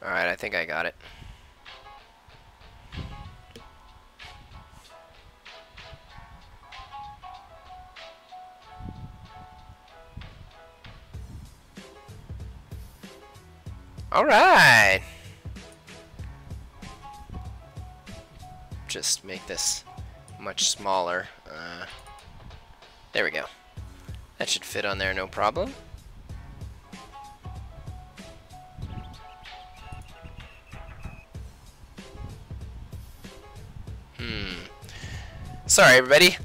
Alright, I think I got it. Alright! Just make this much smaller. There we go. That should fit on there, no problem. Sorry, everybody.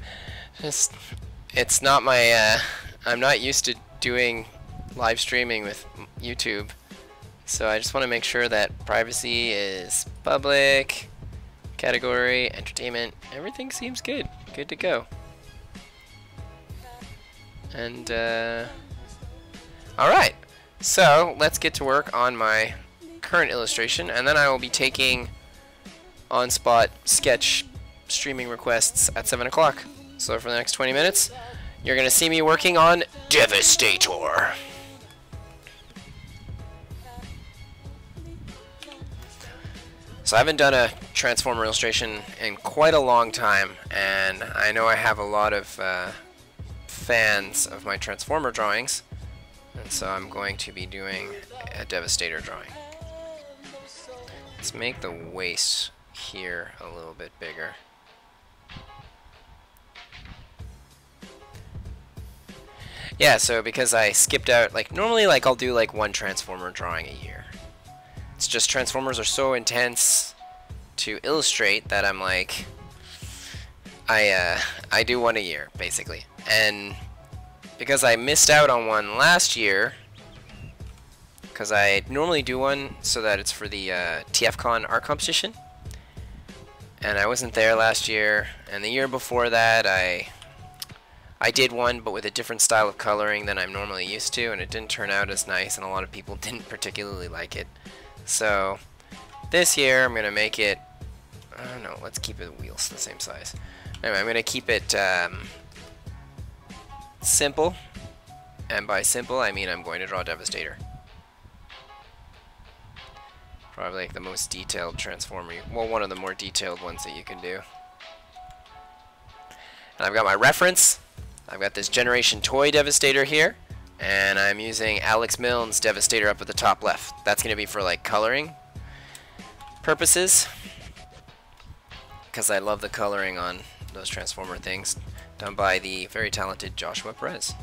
It's not my. I'm not used to doing live streaming with YouTube, so I just want to make sure that privacy is public, category, entertainment. Everything seems good. Good to go. And all right. So let's get to work on my current illustration, and then I will be taking on-spot sketch streaming requests at 7 o'clock. So for the next 20 minutes, you're going to see me working on Devastator. So I haven't done a Transformer illustration in quite a long time, and I know I have a lot of fans of my Transformer drawings, and so I'm going to be doing a Devastator drawing. Let's make the waist here a little bit bigger. Yeah, so because I skipped out, like normally like I'll do like one Transformer drawing a year. It's just Transformers are so intense to illustrate that I'm like, I do one a year basically. And because I missed out on one last year, because I normally do one so that it's for the TFCon art competition, and I wasn't there last year, and the year before that I did one, but with a different style of coloring than I'm normally used to, and it didn't turn out as nice, and a lot of people didn't particularly like it. So this year I'm going to make it, I don't know, let's keep the wheels the same size. Anyway, I'm going to keep it simple, and by simple I mean I'm going to draw Devastator. Probably like the most detailed Transformer, well, one of the more detailed ones that you can do. And I've got my reference. I've got this Generation Toy Devastator here, and I'm using Alex Milne's Devastator up at the top left. That's going to be for like coloring purposes, because I love the coloring on those Transformer things, done by the very talented Joshua Perez.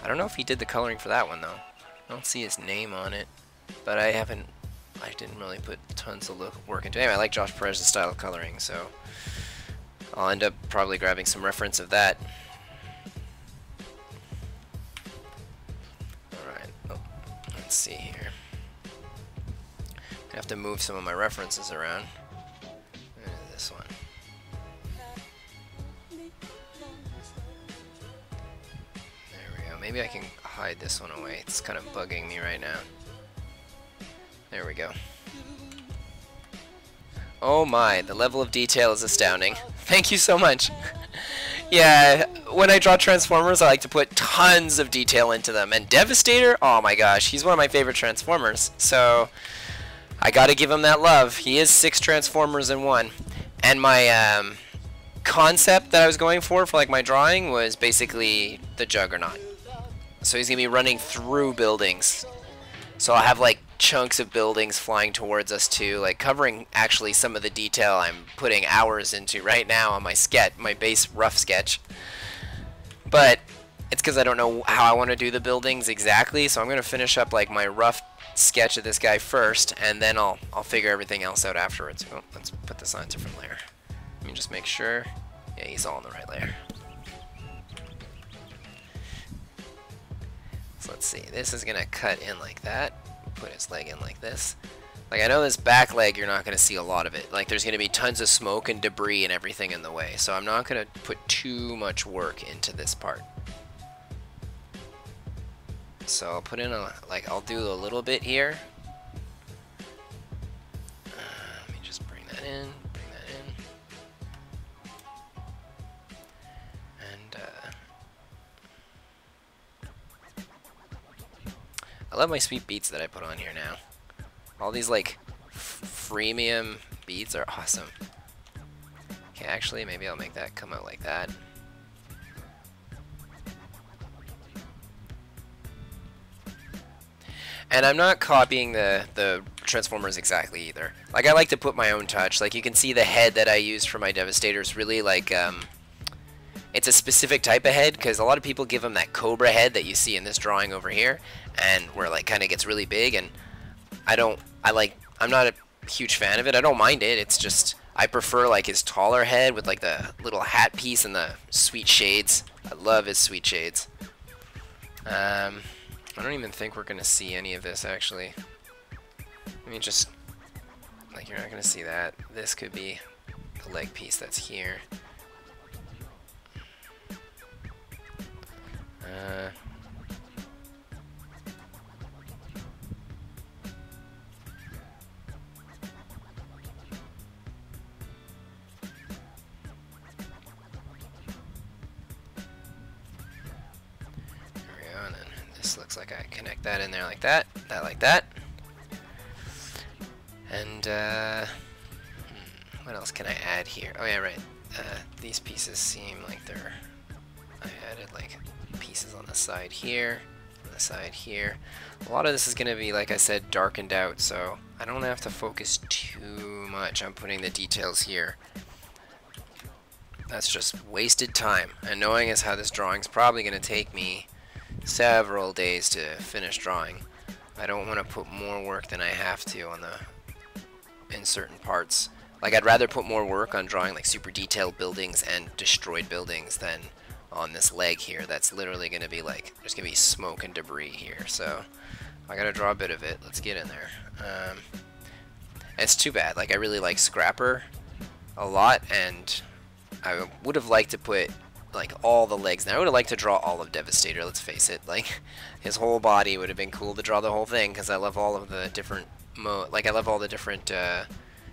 I don't know if he did the coloring for that one though. I don't see his name on it, but I didn't really put tons of work into it. Anyway, I like Josh Perez's style of coloring, so I'll end up probably grabbing some reference of that. Let's see here. I have to move some of my references around. This one. There we go. Maybe I can hide this one away. It's kind of bugging me right now. There we go. Oh my, the level of detail is astounding. Thank you so much. Yeah, when I draw Transformers, I like to put tons of detail into them. And Devastator, oh my gosh, he's one of my favorite Transformers. So I gotta give him that love. He is 6 Transformers in one. And my concept that I was going for like my drawing was basically the Juggernaut. So he's gonna be running through buildings. So I'll have like chunks of buildings flying towards us too, like covering actually some of the detail I'm putting hours into right now on my sketch, my base rough sketch. But it's because I don't know how I want to do the buildings exactly, so I'm going to finish up like my rough sketch of this guy first, and then I'll figure everything else out afterwards. Oh, let's put this on a different layer. Let me just make sure. Yeah, he's all on the right layer. So let's see. This is going to cut in like that. Put his leg in like this. Like, I know this back leg, you're not going to see a lot of it. Like, there's going to be tons of smoke and debris and everything in the way. So I'm not going to put too much work into this part. So I'll put in I'll do a little bit here. Let me just bring that in, And, I love my sweet beats that I put on here now. All these like freemium beads are awesome. Okay, actually, maybe I'll make that come out like that. And I'm not copying the Transformers exactly either. Like, I like to put my own touch. Like, you can see the head that I used for my Devastator is really like, it's a specific type of head, because a lot of people give them that Cobra head that you see in this drawing over here, and where it, like, kind of gets really big, and I'm not a huge fan of it. I don't mind it. It's just, I prefer, like, his taller head with, like, the little hat piece and the sweet shades. I love his sweet shades. I don't even think we're going to see any of this, actually. I mean, just, like, you're not going to see that. This could be the leg piece that's here. Looks like I connect that in there like that, that like that. And what else can I add here? Oh yeah, right. These pieces seem like I added like pieces on the side here, on the side here. A lot of this is going to be, like I said, darkened out, so I don't have to focus too much on putting the details here. That's just wasted time. And knowing as how this drawing's probably going to take me several days to finish drawing, I don't want to put more work than I have to in certain parts. Like, I'd rather put more work on drawing like super detailed buildings and destroyed buildings than on this leg here. That's literally going to be like, there's going to be smoke and debris here. So I got to draw a bit of it. Let's get in there. It's too bad. Like, I really like Scrapper a lot, and I would have liked to put like all the legs. Now I would have liked to draw all of Devastator, let's face it. Like, his whole body would have been cool to draw the whole thing, because I love all of the different I love all the different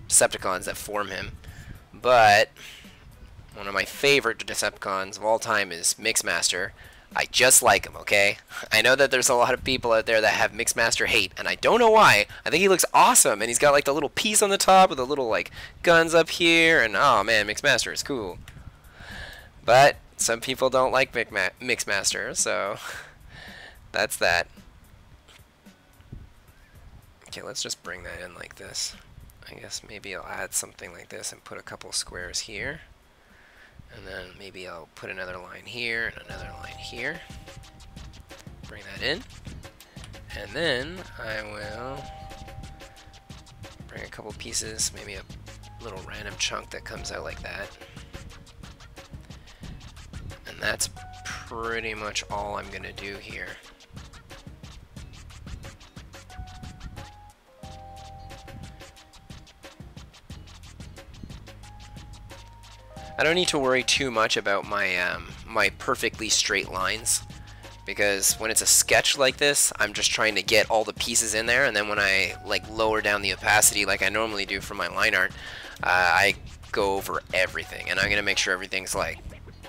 Decepticons that form him. But one of my favorite Decepticons of all time is Mixmaster. I just like him, okay? I know that there's a lot of people out there that have Mixmaster hate, and I don't know why. I think he looks awesome, and he's got like the little piece on the top with the little like guns up here, and oh man, Mixmaster is cool. But some people don't like Mixmaster, so that's that. Okay, let's just bring that in like this. I guess maybe I'll add something like this and put a couple squares here. And then maybe I'll put another line here and another line here. Bring that in. And then I will bring a couple pieces, maybe a little random chunk that comes out like that. And that's pretty much all I'm going to do here. I don't need to worry too much about my my perfectly straight lines, because when it's a sketch like this, I'm just trying to get all the pieces in there, and then when I like lower down the opacity like I normally do for my line art, I go over everything, and I'm gonna make sure everything's like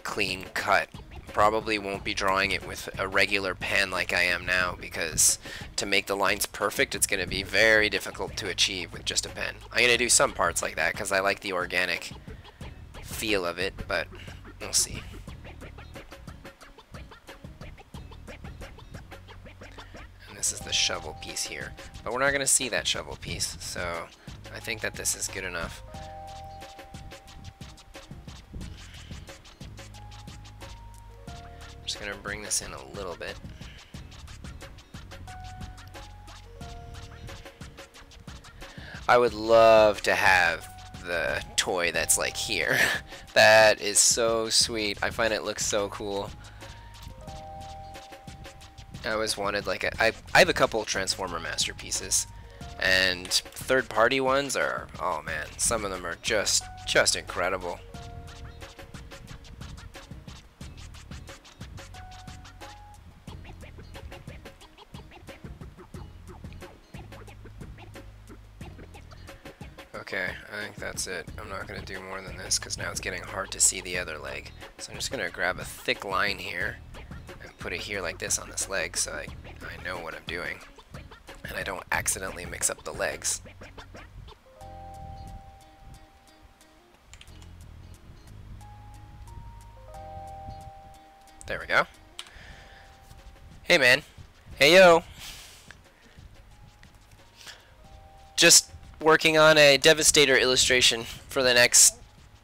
clean cut. Probably won't be drawing it with a regular pen like I am now, because to make the lines perfect, it's gonna be very difficult to achieve with just a pen. I'm gonna do some parts like that because I like the organic feel of it, but we'll see. And this is the shovel piece here, but we're not going to see that shovel piece, so I think that this is good enough. I'm just going to bring this in a little bit. I would love to have the toy that's like here. That is so sweet. I find it looks so cool. I always wanted like I have a couple Transformer masterpieces, and third-party ones are, oh man, some of them are just incredible. Okay, I think that's it. I'm not going to do more than this because now it's getting hard to see the other leg. So I'm just going to grab a thick line here and put it here like this on this leg, so I know what I'm doing. And I don't accidentally mix up the legs. There we go. Hey man. Hey yo. Just working on a Devastator illustration for the next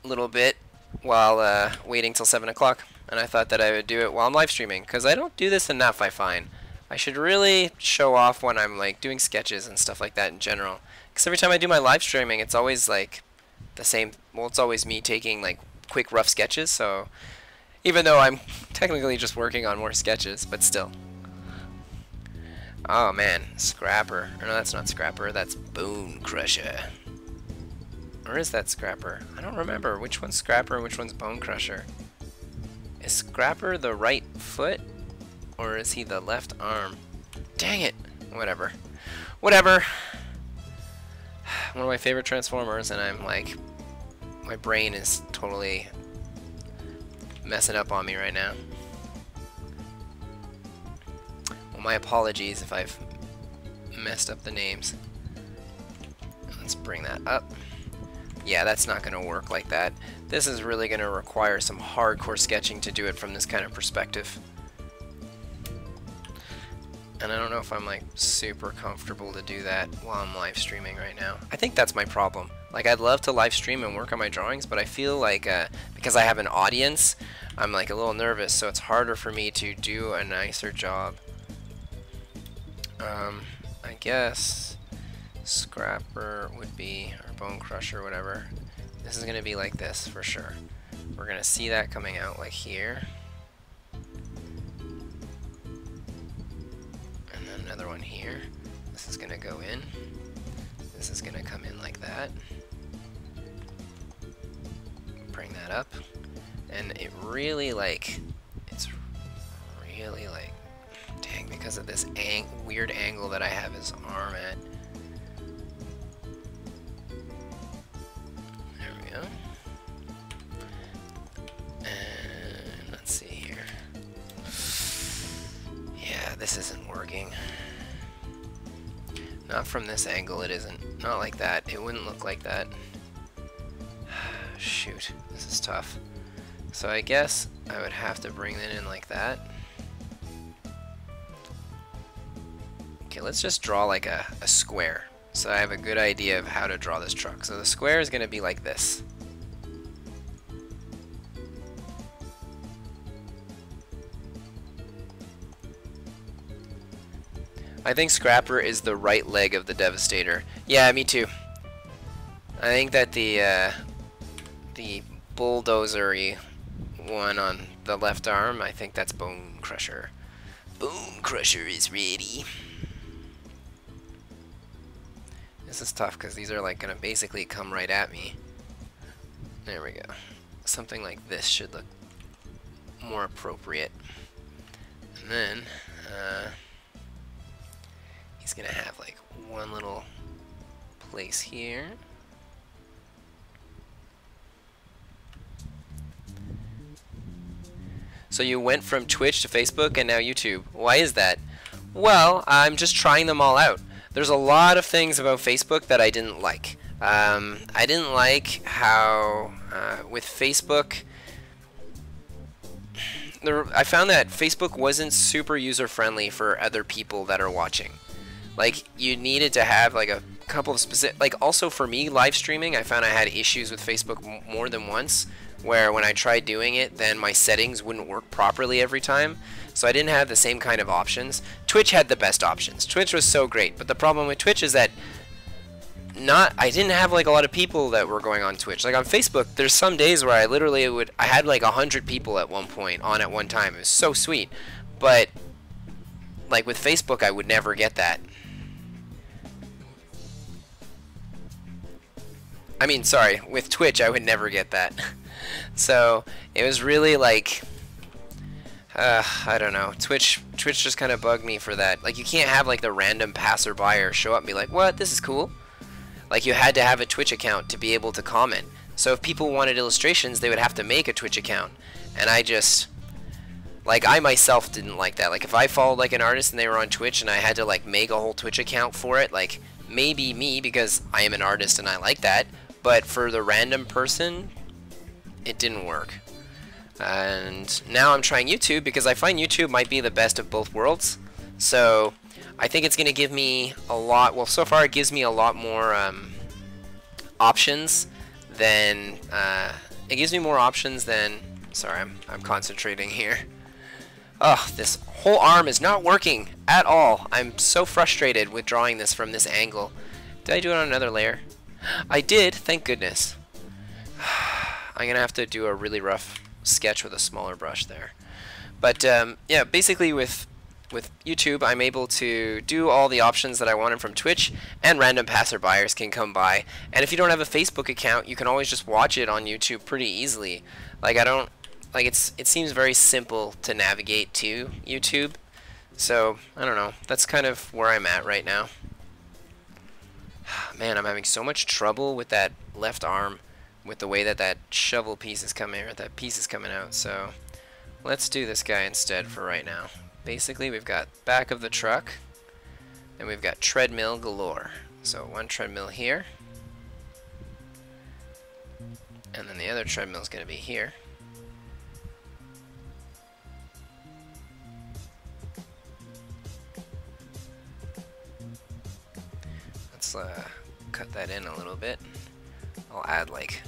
little bit while waiting till 7 o'clock. And I thought that I would do it while I'm live streaming, because I don't do this enough, I find. I should really show off when I'm like doing sketches and stuff like that in general. Because every time I do my live streaming, it's always like the same. Well, it's always me taking like quick rough sketches, so even though I'm technically just working on more sketches, but still. Oh man, Scrapper. Or no, that's not Scrapper, that's Bone Crusher. Or is that Scrapper? I don't remember which one's Scrapper and which one's Bone Crusher. Is Scrapper the right foot? Or is he the left arm? Dang it! Whatever. Whatever! One of my favorite Transformers, and I'm like, my brain is totally messing up on me right now. Well, my apologies if I've messed up the names. Let's bring that up. Yeah, that's not going to work like that. This is really going to require some hardcore sketching to do it from this kind of perspective. And I don't know if I'm like super comfortable to do that while I'm live streaming right now. I think that's my problem. Like, I'd love to live stream and work on my drawings, but I feel like because I have an audience, I'm like a little nervous, so it's harder for me to do a nicer job. I guess Scrapper would be, or Bone Crusher, whatever. This is going to be like this for sure. We're going to see that coming out like here. And then another one here. This is going to go in. This is going to come in like that. Bring that up. And it really like, it's really like, dang, because of this weird angle that I have his arm at. There we go. And let's see here. Yeah, this isn't working. Not from this angle, it isn't. Not like that. It wouldn't look like that. Shoot, this is tough. So I guess I would have to bring it in like that. Okay, let's just draw like a square, so I have a good idea of how to draw this truck. So the square is going to be like this. I think Scrapper is the right leg of the Devastator. Yeah, me too. I think that the bulldozer-y one on the left arm, I think that's Bone Crusher. Bone Crusher is ready. This is tough because these are like gonna basically come right at me. There we go. Something like this should look more appropriate. And then he's gonna have like one little place here. So you went from Twitch to Facebook and now YouTube. Why is that? Well, I'm just trying them all out. There's a lot of things about Facebook that I didn't like. I didn't like how with Facebook, I found that Facebook wasn't super user-friendly for other people that are watching. Like, you needed to have like a couple of specific, like also for me live streaming, I found I had issues with Facebook more than once, where when I tried doing it, then my settings wouldn't work properly every time. So I didn't have the same kind of options. Twitch had the best options. Twitch was so great, but the problem with Twitch is that I didn't have like a lot of people that were going on Twitch. Like on Facebook, there's some days where I had like 100 people at one point on at one time. It was so sweet. But like with Facebook, I would never get that. I mean, sorry, with Twitch, I would never get that. So it was really like, I don't know. Twitch just kind of bugged me for that. Like, you can't have like the random passerby or show up and be like, what? This is cool. Like, you had to have a Twitch account to be able to comment. So if people wanted illustrations, they would have to make a Twitch account. And I just, Like, I myself didn't like that. Like, if I followed, like, an artist and they were on Twitch and I had to, like, make a whole Twitch account for it, like, maybe me, because I am an artist and I like that, but for the random person, it didn't work. And now I'm trying YouTube because I find YouTube might be the best of both worlds. So, I think it's going to give me a lot, well, so far it gives me a lot more options than, it gives me more options than, sorry, I'm concentrating here. Oh, this whole arm is not working at all. I'm so frustrated with drawing this from this angle. Did I do it on another layer? I did, thank goodness. I'm going to have to do a really rough sketch with a smaller brush there. But yeah, basically with YouTube, I'm able to do all the options that I wanted from Twitch, and random passerbyers can come by. And if you don't have a Facebook account, you can always just watch it on YouTube pretty easily. Like, it seems very simple to navigate to YouTube. So, I don't know. That's kind of where I'm at right now. Man, I'm having so much trouble with that left arm, with the way that that shovel piece is coming, or that piece is coming out. So, let's do this guy instead for right now. Basically, we've got back of the truck, and we've got treadmill galore. So, one treadmill here, and then the other treadmill is going to be here. Let's cut that in a little bit. I'll add like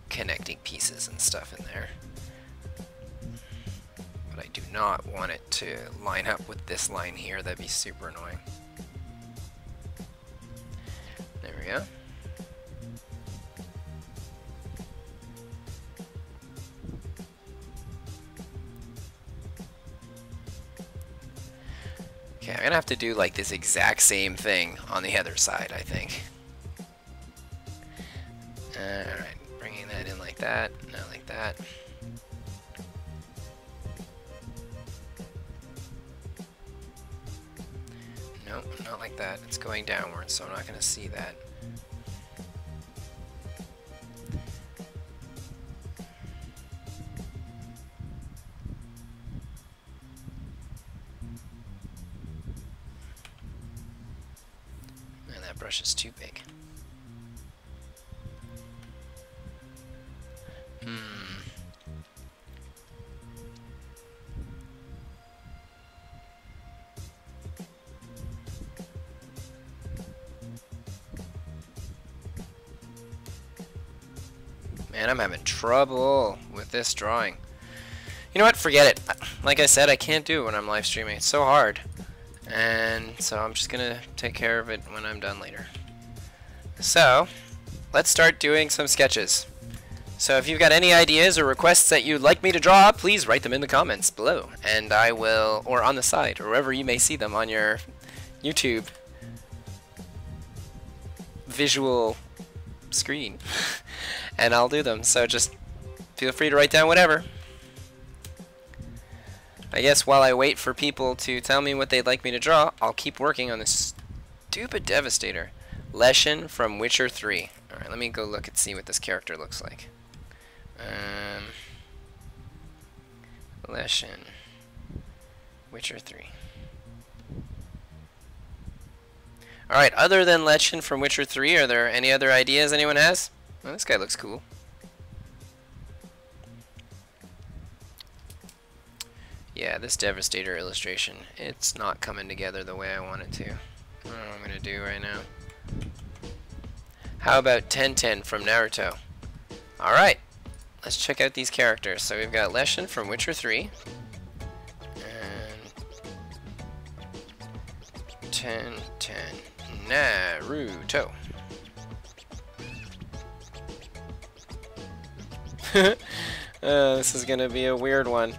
connecting pieces and stuff in there. But I do not want it to line up with this line here. That'd be super annoying. There we go. Okay, I'm gonna have to do like this exact same thing on the other side, I think. Alright, bringing that in like that, not like that. Nope, not like that. It's going downwards, so I'm not gonna see that. Brush is too big. Man, I'm having trouble with this drawing. You know what? Forget it. Like I said, I can't do it when I'm live streaming. It's so hard. And so I'm just gonna take care of it when I'm done later. So let's start doing some sketches. So if you've got any ideas or requests that you'd like me to draw, please write them in the comments below, and I will, or on the side, or wherever you may see them on your YouTube visual screen, and I'll do them. So just feel free to write down whatever. I guess while I wait for people to tell me what they'd like me to draw, I'll keep working on this stupid Devastator. Leshen from Witcher 3. Alright, let me go look and see what this character looks like. Leshen. Witcher 3. Alright, other than Leshen from Witcher 3, are there any other ideas anyone has? Well, this guy looks cool. Yeah, this Devastator illustration, it's not coming together the way I want it to. I don't know what I'm going to do right now. How about Tenten from Naruto? Alright, let's check out these characters. So we've got Leshen from Witcher 3. And Tenten Naruto. This is going to be a weird one.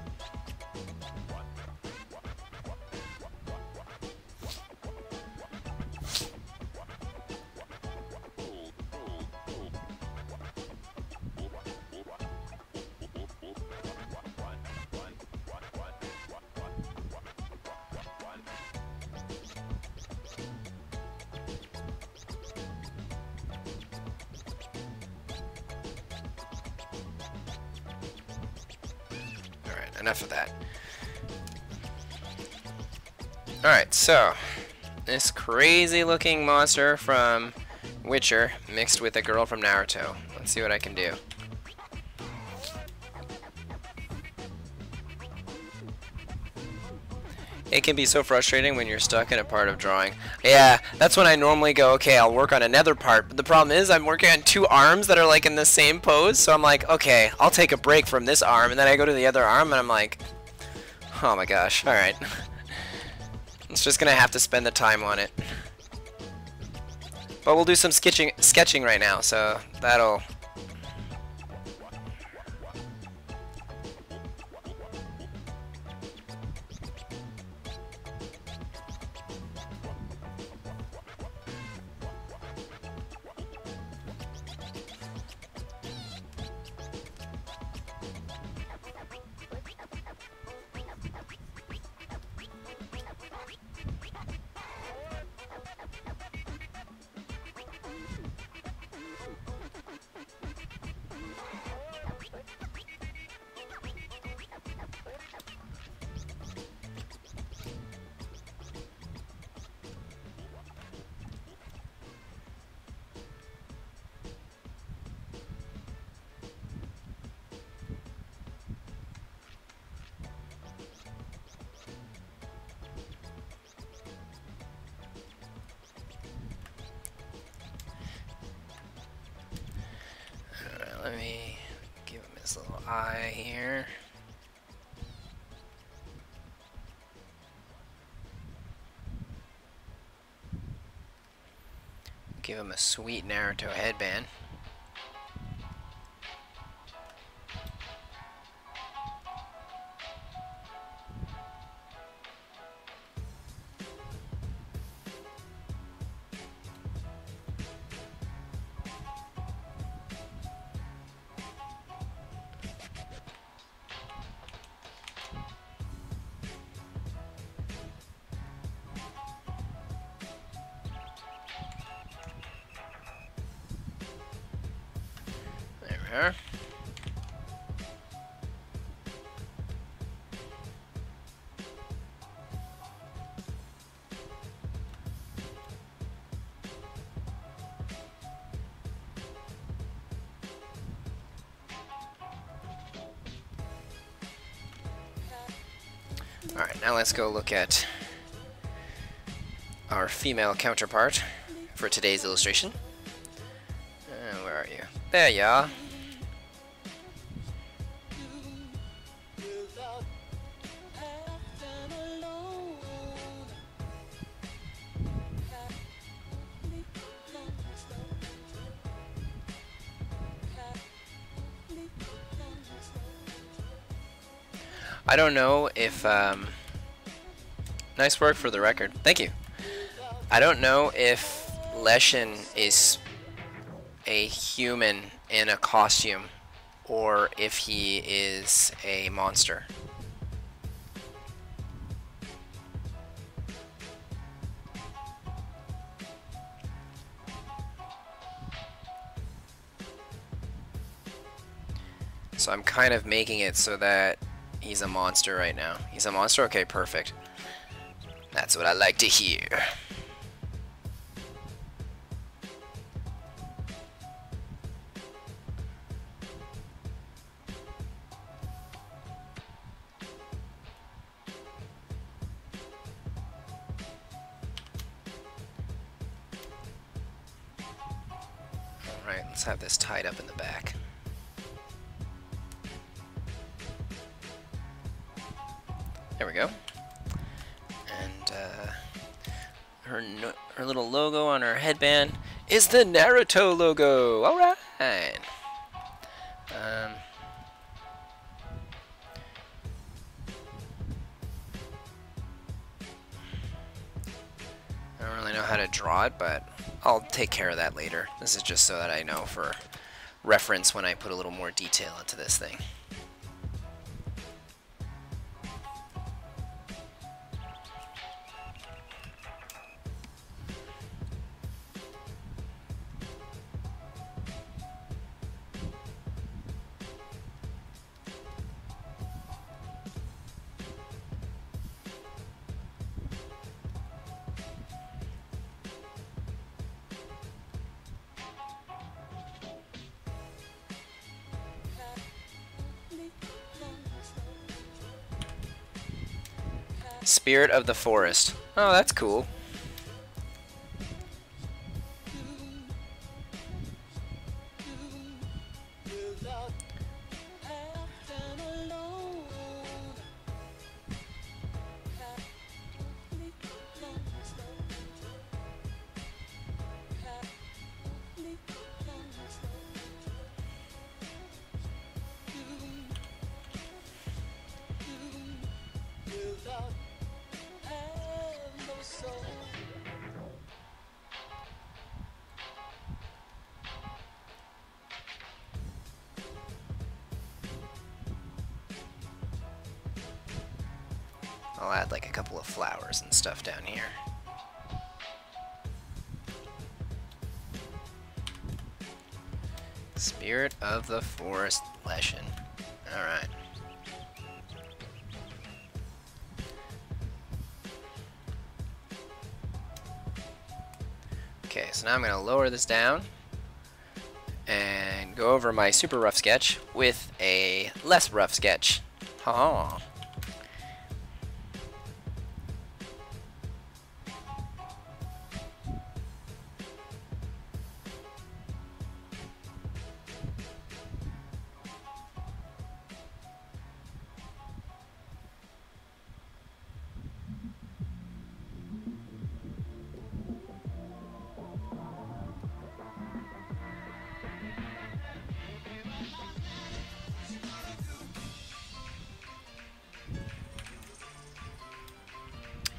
enough of that. Alright, so this crazy looking monster from Witcher mixed with a girl from Naruto. Let's see what I can do. It can be so frustrating when you're stuck in a part of drawing. Yeah, that's when I normally go, okay, I'll work on another part. But the problem is I'm working on two arms that are like in the same pose. So I'm like, okay, I'll take a break from this arm. And then I go to the other arm and I'm like, oh my gosh, alright. It's just going to have to spend the time on it. But we'll do some sketching right now. So that'll... Let me give him his little eye here. Give him a sweet Naruto headband. There we are. Alright, now let's go look at our female counterpart for today's illustration. Where are you? There you are. I don't know if, nice work for the record. Thank you. I don't know if Leshen is a human in a costume or if he is a monster. So I'm kind of making it so that he's a monster right now. He's a monster? Okay, perfect. That's what I like to hear. Alright, let's have this tied up in the back. There we go. And her little logo on her headband is the Naruto logo. All right. I don't really know how to draw it, but I'll take care of that later. This is just so that I know for reference when I put a little more detail into this thing. Spirit of the forest. Oh, that's cool. I'll add like a couple of flowers and stuff down here. Spirit of the forest lesson. Alright. Okay, so now I'm going to lower this down and go over my super rough sketch with a less rough sketch. Ha!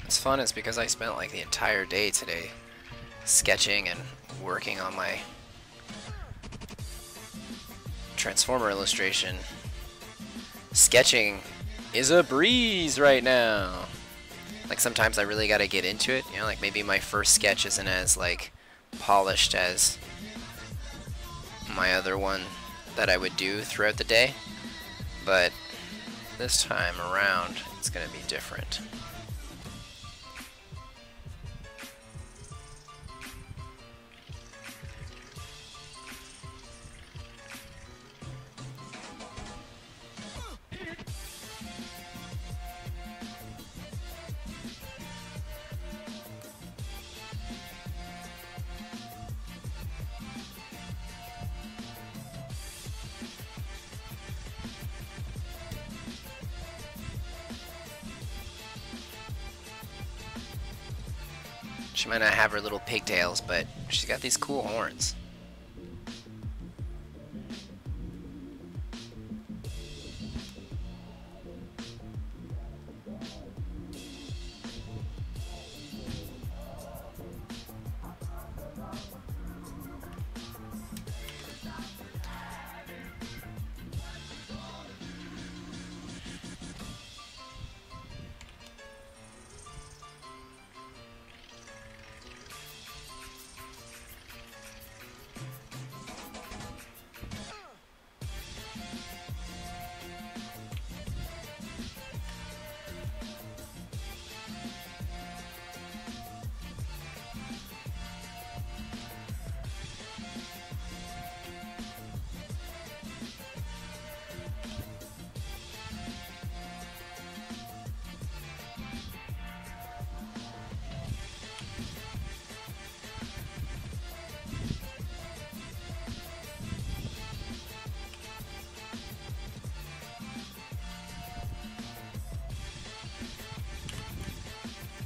What's fun is because I spent like the entire day today sketching and working on my Transformer illustration. Sketching is a breeze right now. Like sometimes I really gotta get into it, you know, like maybe my first sketch isn't as like polished as my other one that I would do throughout the day, but this time around it's gonna be different. She might not have her little pigtails, but she's got these cool horns.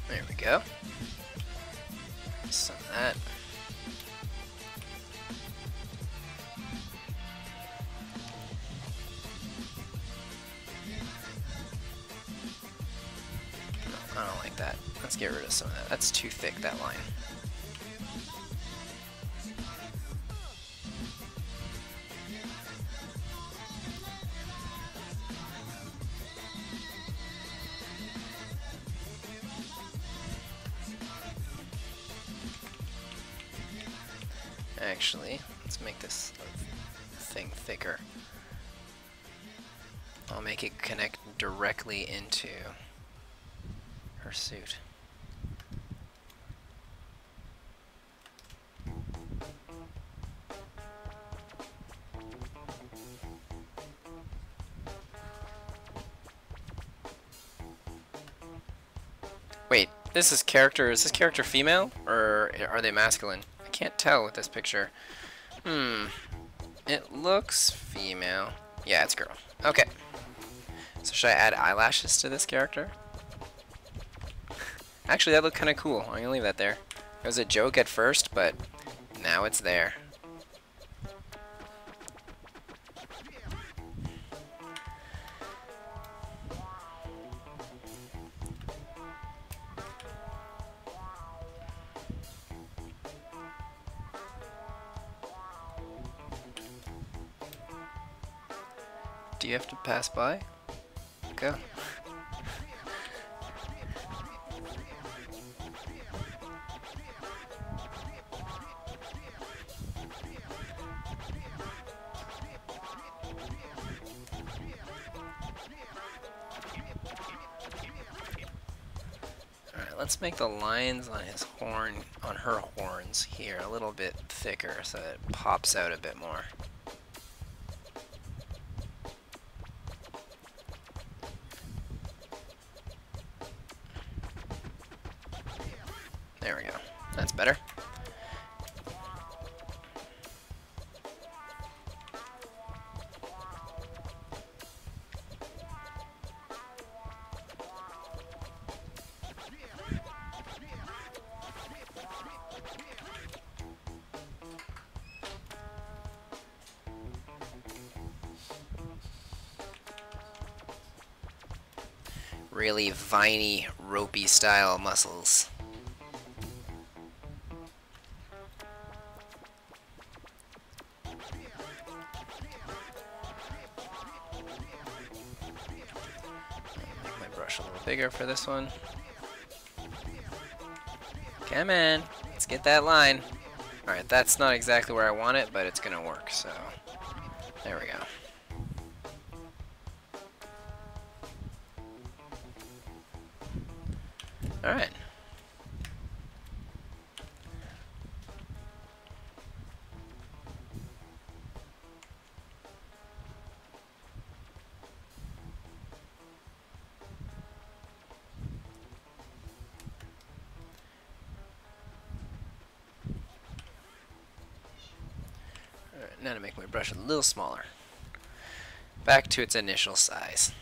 There we go. Some of that. No, I don't like that. Let's get rid of some of that. That's too thick, that line. Actually, let's make this thing thicker. I'll make it connect directly into her suit. This is character. Is this character female or are they masculine? I can't tell with this picture. It looks female. Yeah, it's girl. Okay. So should I add eyelashes to this character? Actually, that looked kind of cool. I'm gonna leave that there. It was a joke at first, but now it's there. Do you have to pass by? Go. Alright, let's make the lines on his horn, on her horns here, a little bit thicker so it pops out a bit more. There we go. That's better. Really viney, ropey style muscles. Make my brush a little bigger for this one. Come on, let's get that line. Alright, that's not exactly where I want it, but it's gonna work, so there we go. Alright. Alright, now to make my brush a little smaller. Back to its initial size.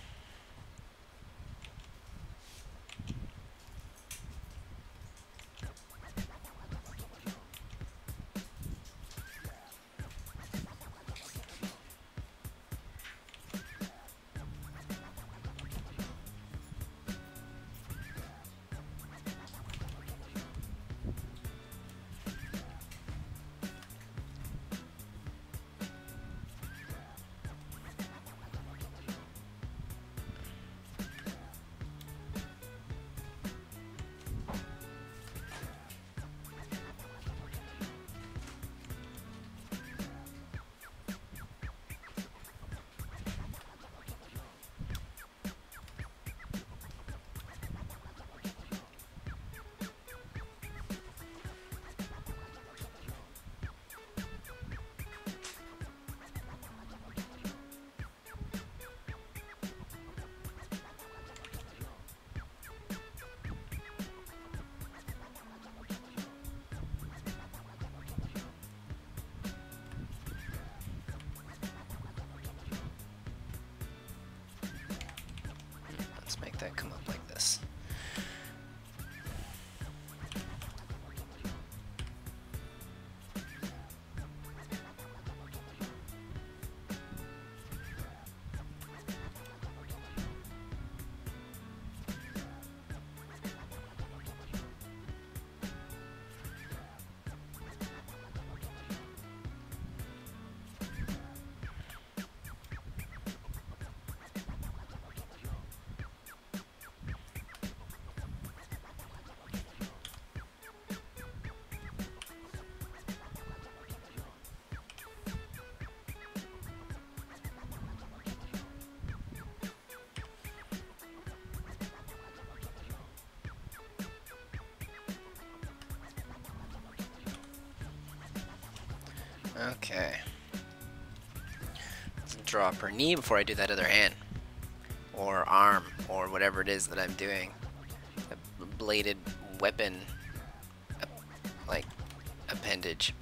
Let's make that come up like this. Okay. Let's draw up her knee before I do that other hand. Or arm, or whatever it is that I'm doing. The bladed weapon, like, appendage.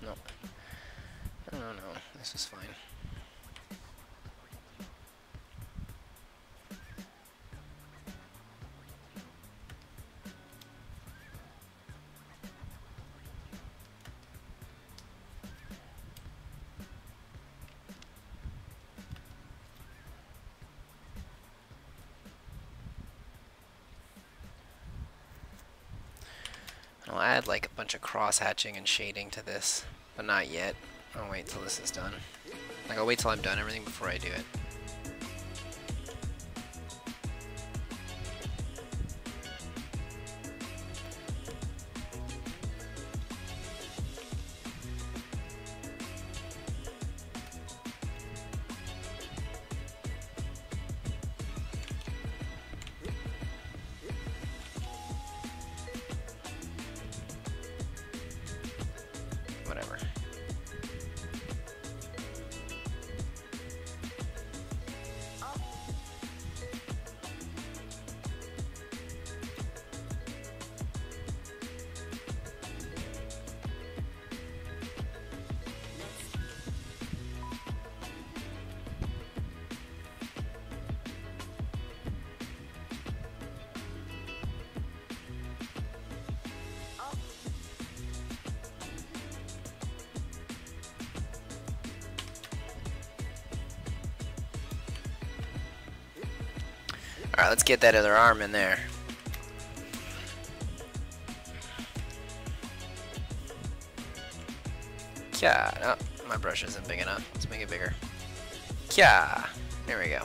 No. No, this is fine. I'll add like a bunch of cross hatching and shading to this, but not yet. I'll wait till this is done. Like, I'll wait till I'm done everything before I do it. Whatever. Alright, let's get that other arm in there. Yeah, no, my brush isn't big enough. Let's make it bigger. Yeah, there we go.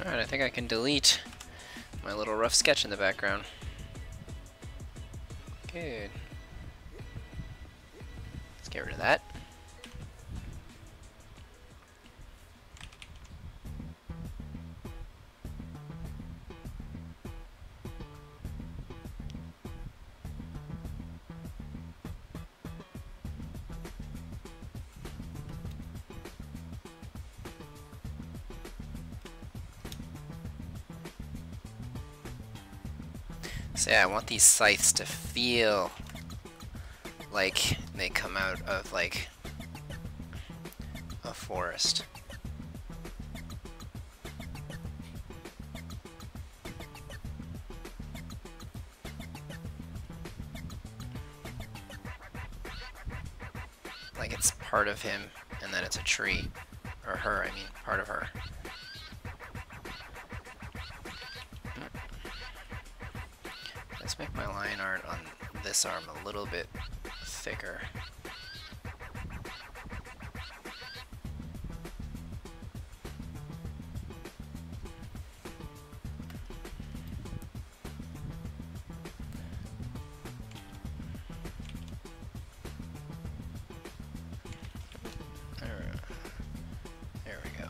Alright, I think I can delete my little rough sketch in the background. Good. Let's get rid of that. So yeah, I want these scythes to feel like they come out of like a forest. Like it's part of him and then it's a tree. Or her, I mean, part of her. Let's make my line art on this arm a little bit thicker. There we go.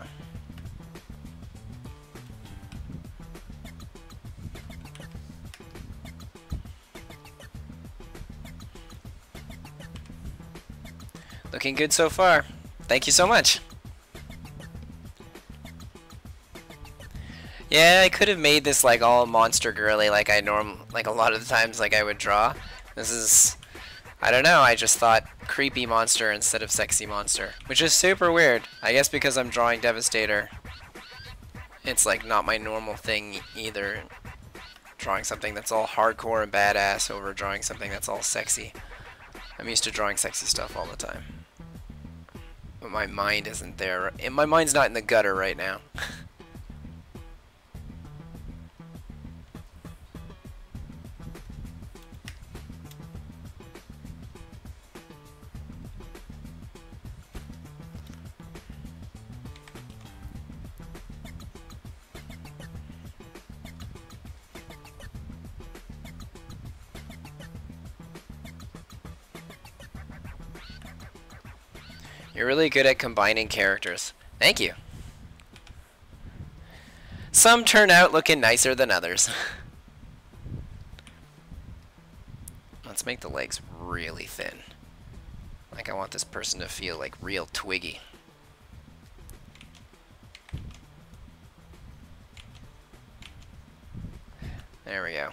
Looking good so far. Thank you so much. Yeah, I could have made this like all monster girly like like a lot of the times like I would draw. This is, I don't know, I just thought creepy monster instead of sexy monster, which is super weird. I guess because I'm drawing Devastator. It's like not my normal thing either. Drawing something that's all hardcore and badass over drawing something that's all sexy. I'm used to drawing sexy stuff all the time. But my mind isn't there. My mind's not in the gutter right now. You're really good at combining characters. Thank you. Some turn out looking nicer than others. Let's make the legs really thin. Like I want this person to feel like real twiggy. There we go.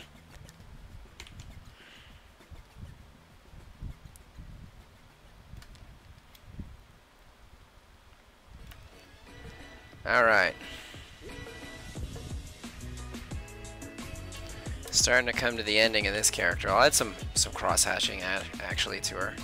Alright. Starting to come to the ending of this character. I'll add some cross-hatching actually to her.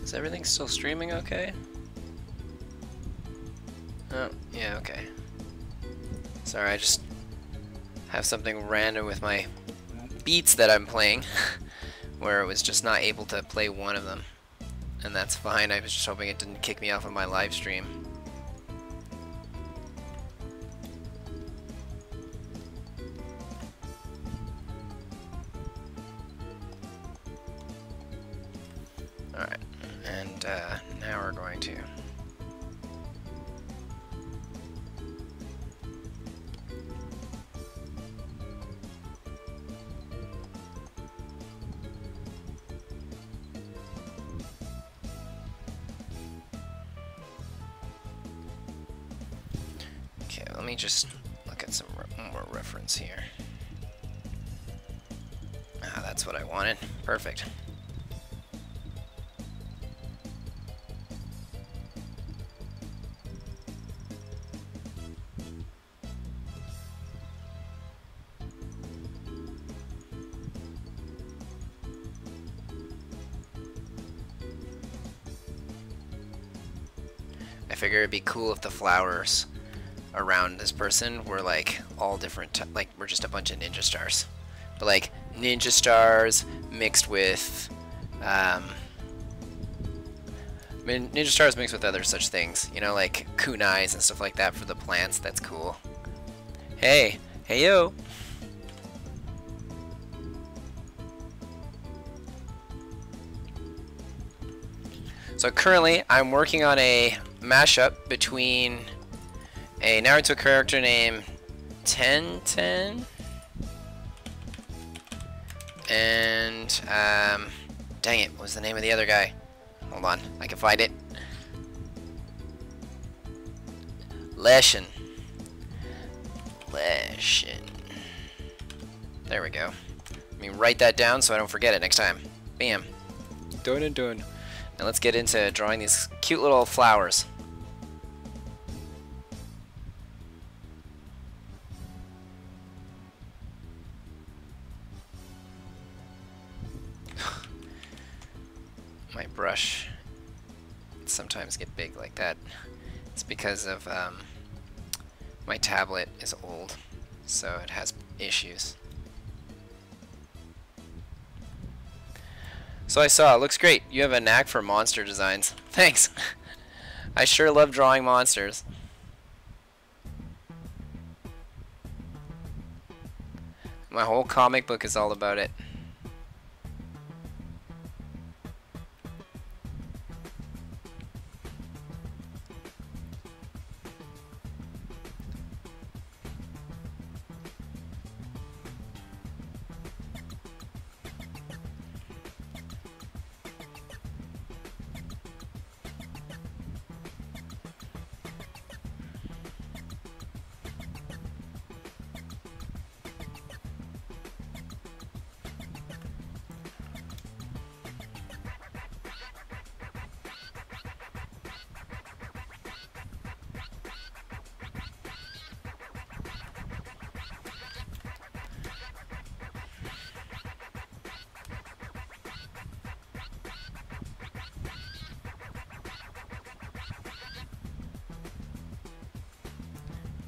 Is everything still streaming okay? Oh, yeah, okay. Sorry, I just have something random with my beats that I'm playing where it was just not able to play one of them. And that's fine, I was just hoping it didn't kick me off of my live stream. Alright, and now we're going to me just look at some more reference here. Ah, that's what I wanted. Perfect. I figure it'd be cool if the flowers around this person were like all different, like we're just a bunch of ninja stars. But like ninja stars mixed with, ninja stars mixed with other such things, you know, like kunais and stuff like that for the plants. That's cool. Hey, hey yo. So currently I'm working on a mashup between a Naruto character named Ten and dang it, what was the name of the other guy? Hold on, I can find it. Leshin. There we go. Let me write that down so I don't forget it next time. Bam. Done and done. Now let's get into drawing these cute little flowers. My brush sometimes get big like that. It's because of my tablet is old, so it has issues. So I saw, it looks great. You have a knack for monster designs. Thanks. I sure love drawing monsters. My whole comic book is all about it.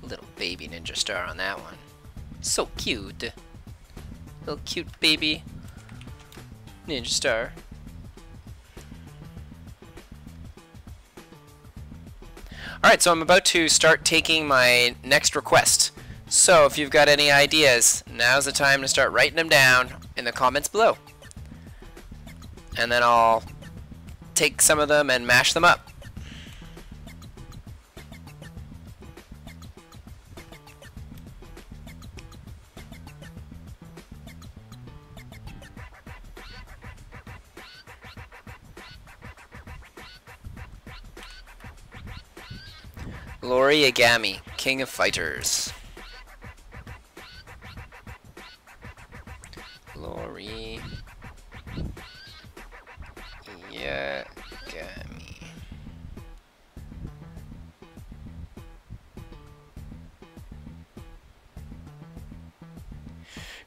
Little baby ninja star on that one. So cute. Little cute baby ninja star. Alright, so I'm about to start taking my next request. So if you've got any ideas, now's the time to start writing them down in the comments below. And then I'll take some of them and mash them up. Lori Yagami, King of Fighters. Lori Yagami.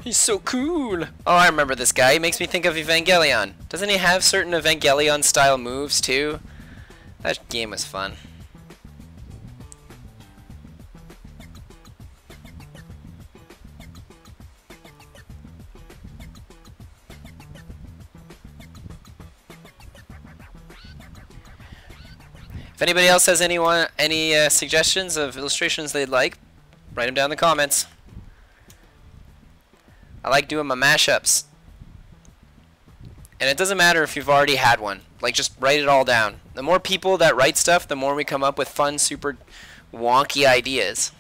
He's so cool. Oh, I remember this guy. He makes me think of Evangelion. Doesn't he have certain Evangelion style moves too? That game was fun. If anybody else has any suggestions of illustrations they'd like, write them down in the comments. I like doing my mashups. And it doesn't matter if you've already had one. Like, just write it all down. The more people that write stuff, the more we come up with fun, super wonky ideas.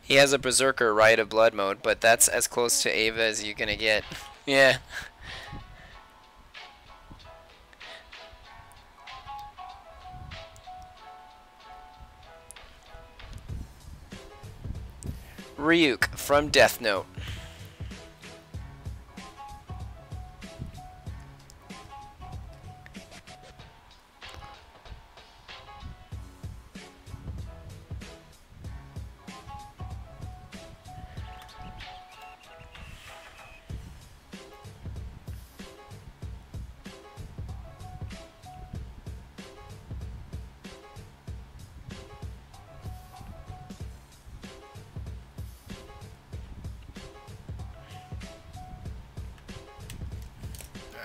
He has a Berserker Riot of Blood mode, but that's as close to Ava as you're gonna get. Yeah. Ryuk from Death Note.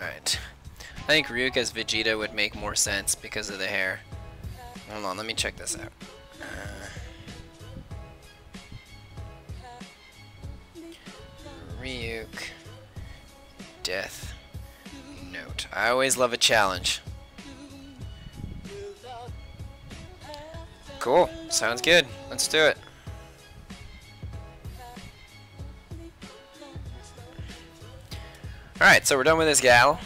Alright. I think Ryuk as Vegeta would make more sense because of the hair. Hold on, let me check this out. Ryuk. Death Note. I always love a challenge. Cool. Sounds good. Let's do it. Alright, so we're done with this gal.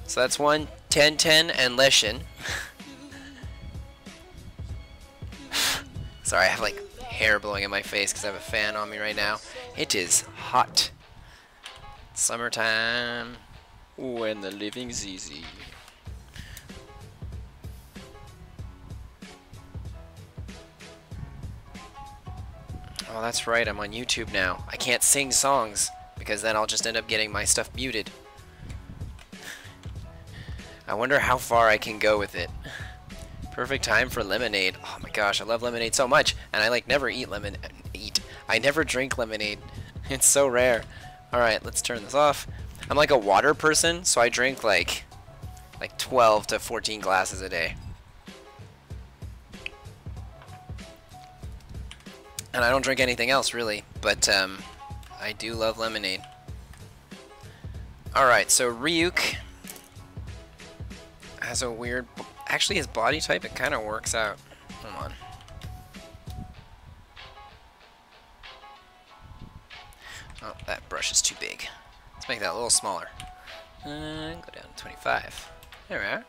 So that's 1, 10, 10, and Leshin. Sorry, I have like hair blowing in my face because I have a fan on me right now. It is hot. Summertime. When the living's easy. Oh, that's right, I'm on YouTube now. I can't sing songs because then I'll just end up getting my stuff muted. I wonder how far I can go with it. Perfect time for lemonade. Oh my gosh, I love lemonade so much, and I like never eat I never drink lemonade. It's so rare. All right, let's turn this off. I'm like a water person, so I drink like 12 to 14 glasses a day. And I don't drink anything else really, but I do love lemonade. All right, so Ryuk has a weird, actually his body type, it kind of works out. Hold on. Oh, that brush is too big. Let's make that a little smaller. Go down to 25. There we are.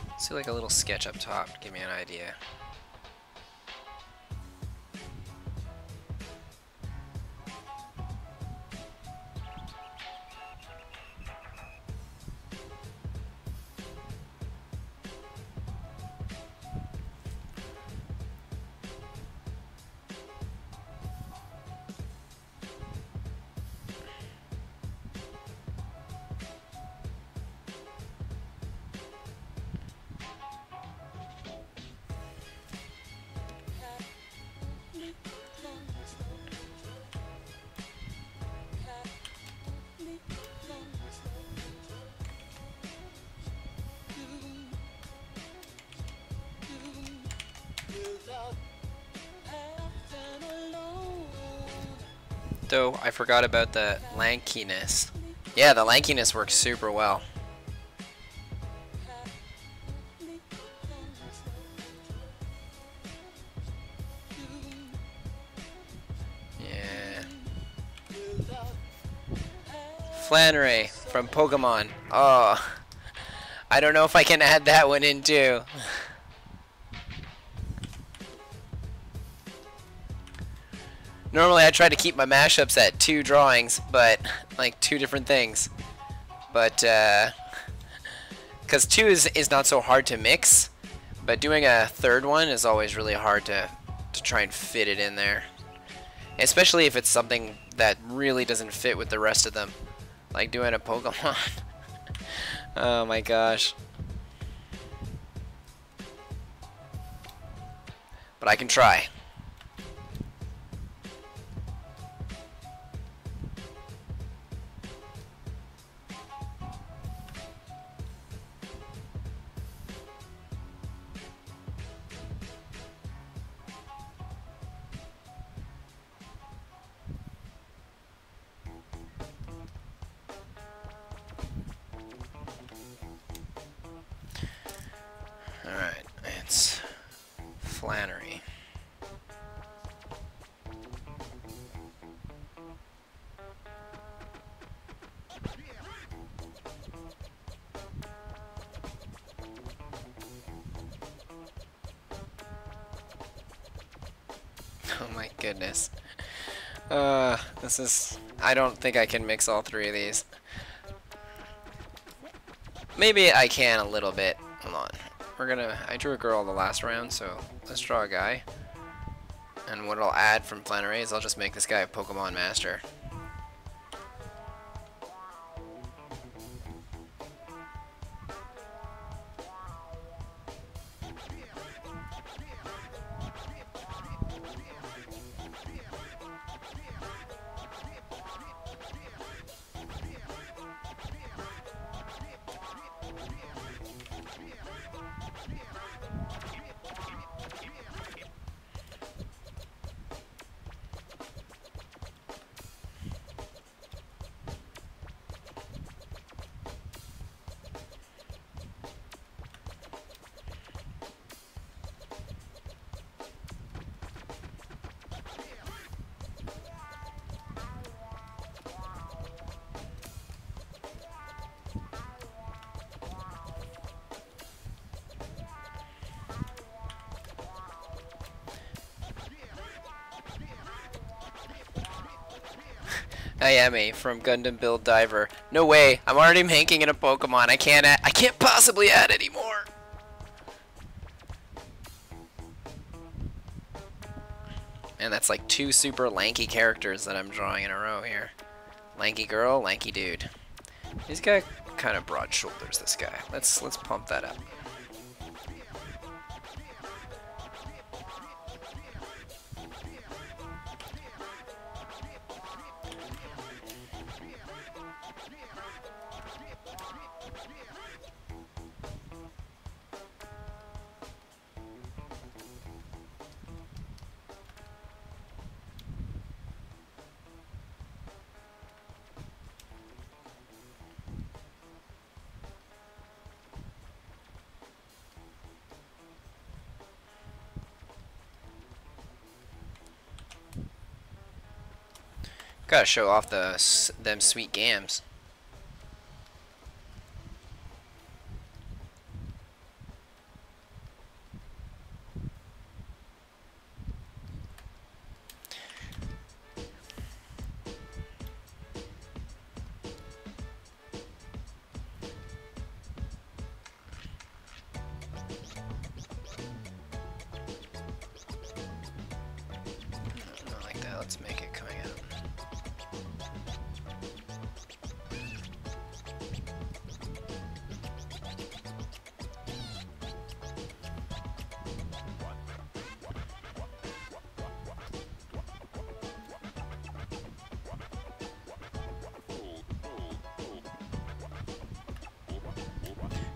Let's do like a little sketch up top to give me an idea. Though I forgot about the lankiness. Yeah, the lankiness works super well. Yeah. Flannery from Pokemon. Oh, I don't know if I can add that one in too. Normally I try to keep my mashups at 2 drawings, but like 2 different things. But because 2 is not so hard to mix, but doing a 3rd one is always really hard to try and fit it in there. Especially if it's something that really doesn't fit with the rest of them. Like doing a Pokemon. Oh my gosh. But I can try. Alright, it's Flannery. Oh my goodness. This is... I don't think I can mix all three of these. Maybe I can a little bit. Hold on. I drew a girl the last round, so let's draw a guy. And what I'll add from Flannery is I'll just make this guy a Pokemon Master. Ayame from Gundam Build Diver. No way! I'm already making it a Pokemon. I can't possibly add any more. And that's like two super lanky characters that I'm drawing in a row here. Lanky girl, lanky dude. He's got kind of broad shoulders. This guy. Let's pump that up. Gotta show off them sweet gams. Not like that. Let's make it coming out.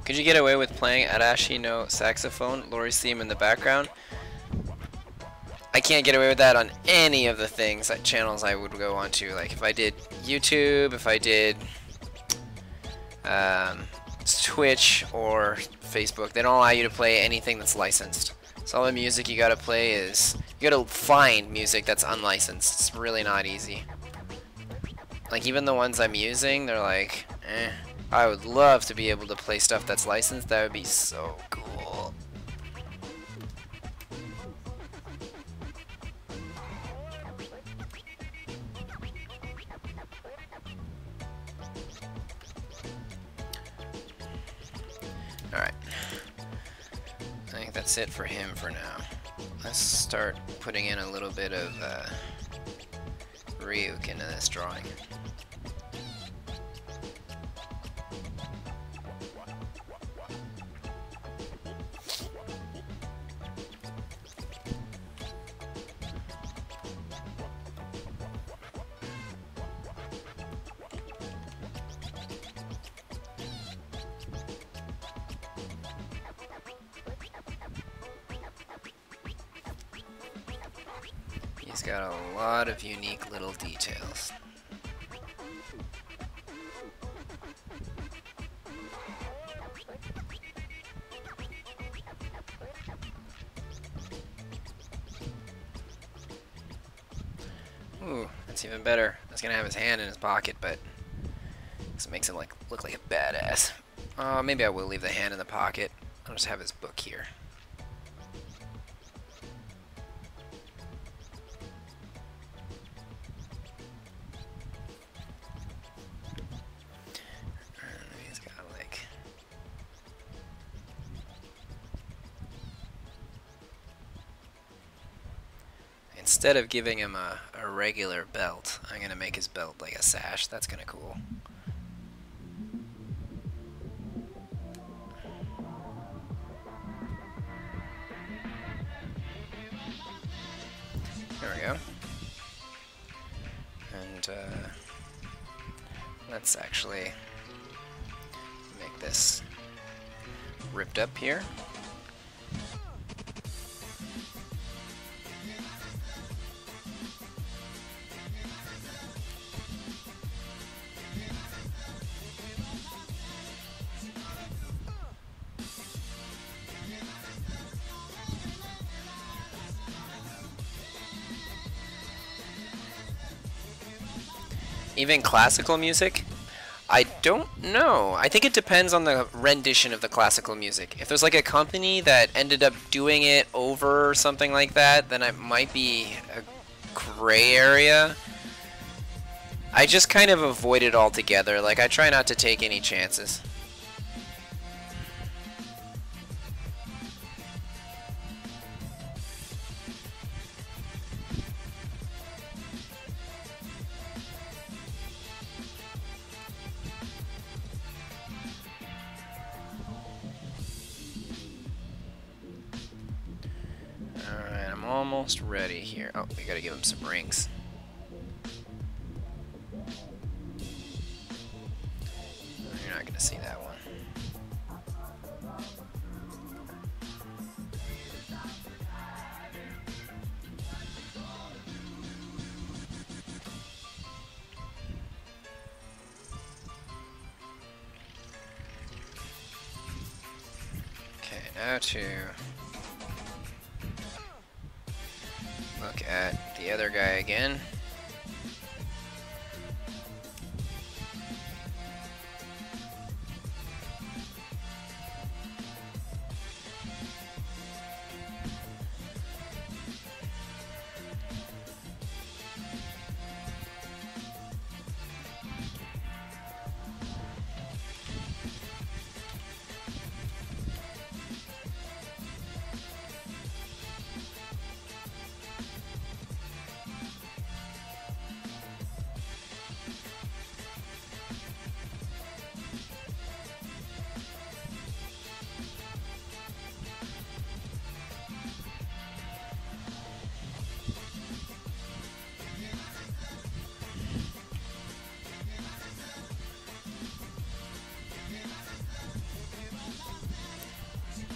Could you get away with playing Arashi no saxophone, Lori's theme in the background? I can't get away with that on any of the things, channels I would go onto. Like if I did YouTube, if I did Twitch or Facebook, they don't allow you to play anything that's licensed. So all the music you gotta play is, you gotta find music that's unlicensed. It's really not easy. Like even the ones I'm using, they're like, eh. I would love to be able to play stuff that's licensed. That would be so cool. Alright. I think that's it for him for now. Let's start putting in a little bit of Ryuk into this drawing. He's got a lot of unique little details. Ooh, that's even better. I was gonna have his hand in his pocket, but this makes him look like a badass. Maybe I will leave the hand in the pocket. I'll just have his book here. instead of giving him a regular belt, I'm going to make his belt like a sash. That's kind of cool. There we go. And let's actually make this ripped up here. Even classical music? I don't know. I think it depends on the rendition of the classical music. If there's like a company that ended up doing it over or something like that, then it might be a gray area. I just kind of avoid it altogether. Like, I try not to take any chances. Almost ready here. Oh, we gotta give him some rings. You're not gonna see that one. Okay, now to look at the other guy again.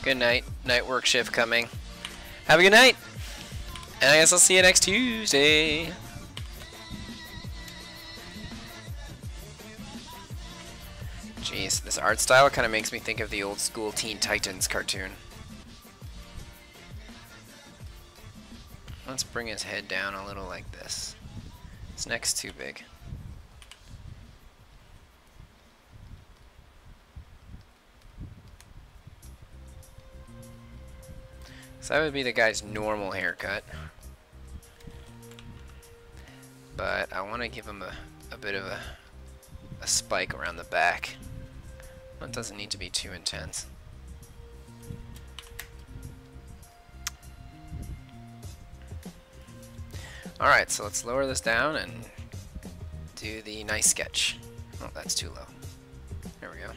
Good night. Night work shift coming. Have a good night. And I guess I'll see you next Tuesday. Jeez, this art style kind of makes me think of the old school Teen Titans cartoon. Let's bring his head down a little like this. His neck's too big. So that would be the guy's normal haircut. But I want to give him a bit of a spike around the back. It doesn't need to be too intense. Alright, so let's lower this down and do the nice sketch. Oh, that's too low. There we go.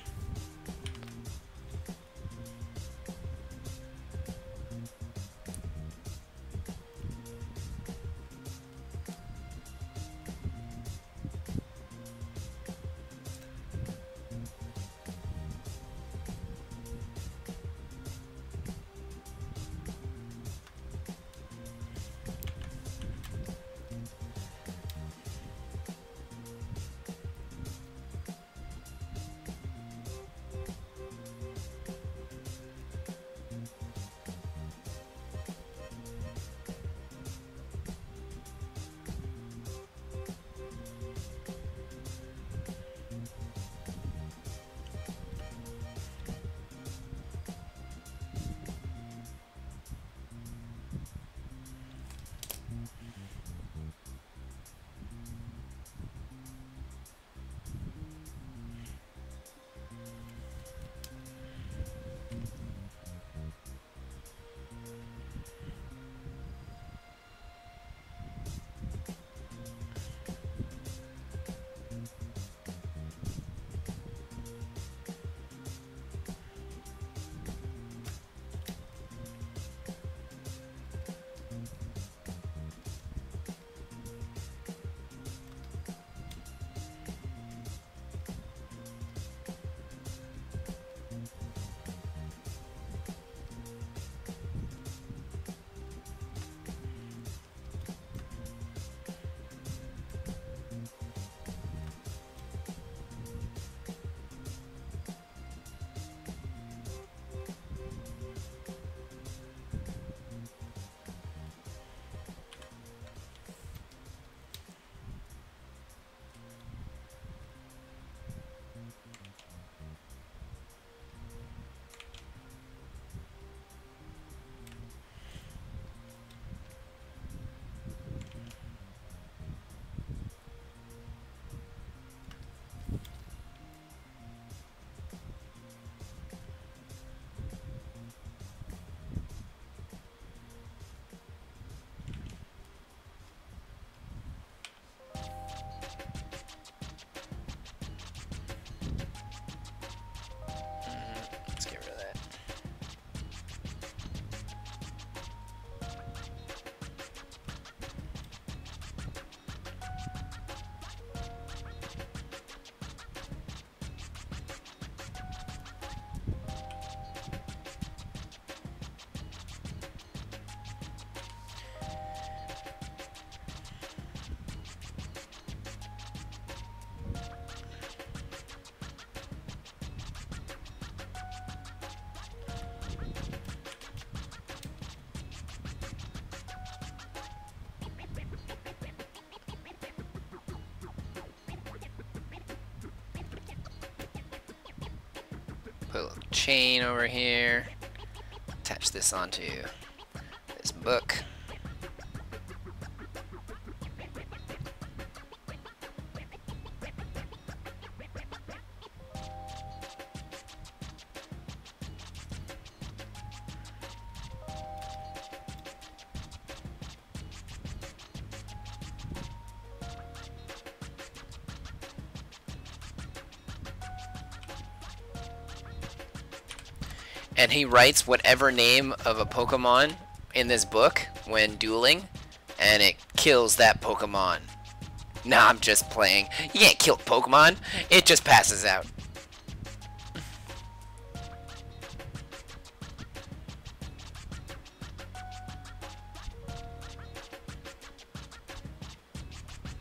Put a little chain over here. Attach this onto this book. And he writes whatever name of a Pokemon in this book when dueling, and it kills that Pokemon. Nah, I'm just playing. You can't kill Pokemon. It just passes out.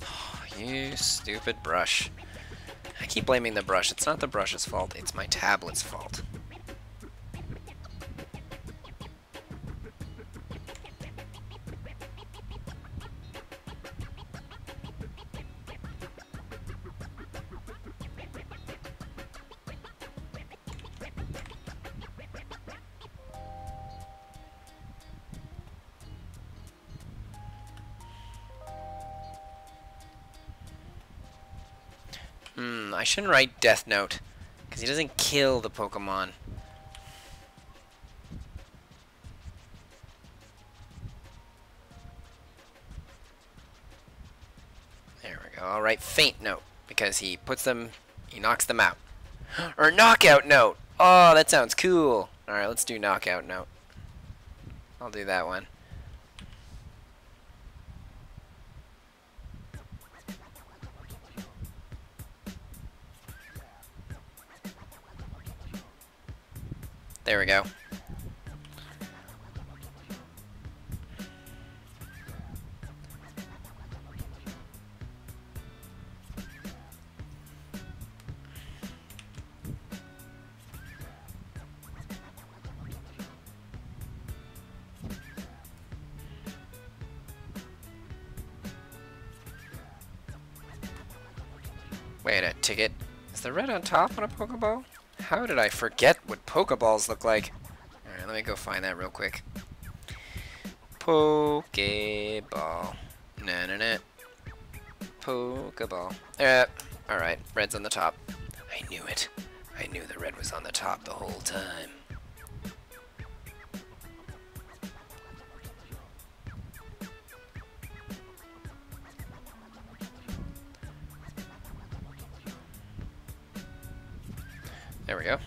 Oh, you stupid brush. I keep blaming the brush. It's not the brush's fault. It's my tablet's fault. I shouldn't write Death Note, because he doesn't kill the Pokemon. There we go. I'll write Faint Note, because he knocks them out. Or Knockout Note! Oh, that sounds cool! Alright, let's do Knockout Note. I'll do that one. There we go. Wait a ticket. Is the red on top on a Pokeball? How did I forget what Pokeballs look like? Alright, let me go find that real quick. Pokeball. Na-na-na. Pokeball. Alright, red's on the top. I knew it. I knew the red was on the top the whole time. There we go.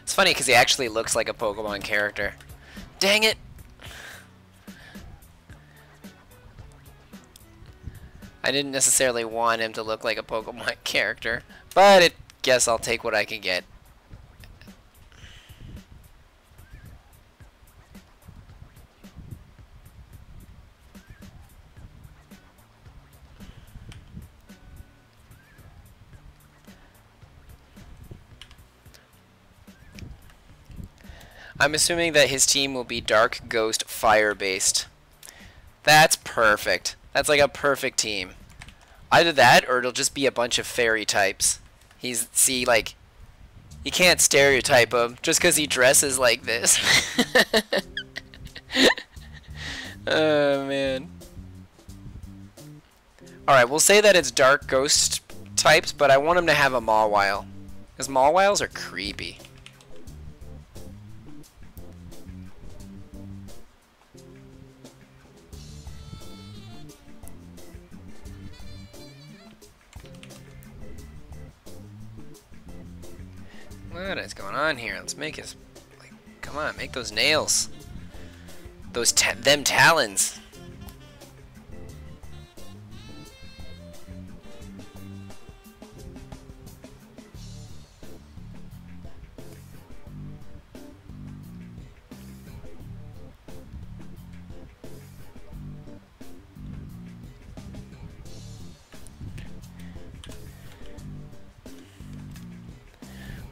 It's funny because he actually looks like a Pokemon character. Dang it! I didn't necessarily want him to look like a Pokemon character, but I guess I'll take what I can get. I'm assuming that his team will be Dark, Ghost, Fire based. That's perfect. That's like a perfect team. Either that or it'll just be a bunch of fairy types. See, like, you can't stereotype him just because he dresses like this. Oh, man. Alright, we'll say that it's dark ghost types, but I want him to have a Mawile. Because Mawiles are creepy. What is going on here? Let's make his... Like, come on, make those nails. Them talons.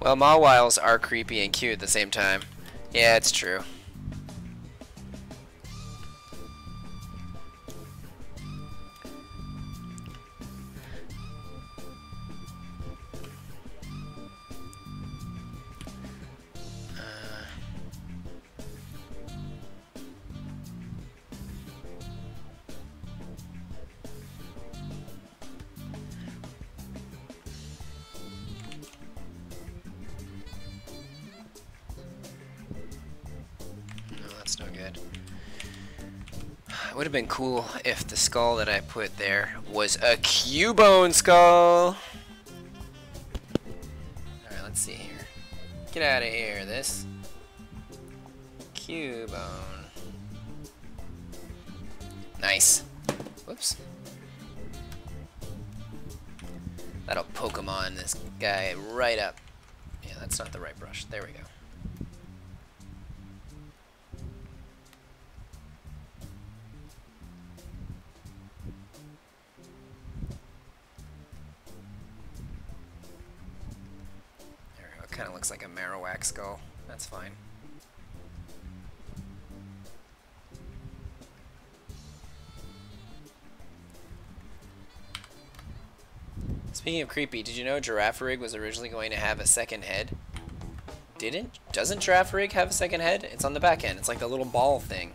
Well, Mawiles are creepy and cute at the same time. Yeah, it's true. No good. It would have been cool if the skull that I put there was a Cubone skull. Alright, let's see here. Get out of here, this. Cubone. Nice. Whoops. That'll Pokemon this guy right up. Yeah, that's not the right brush. There we go. Kind of looks like a Marowak skull. That's fine. Speaking of creepy, did you know Girafarig was originally going to have a second head? Doesn't Girafarig have a second head? It's on the back end. It's like the little ball thing.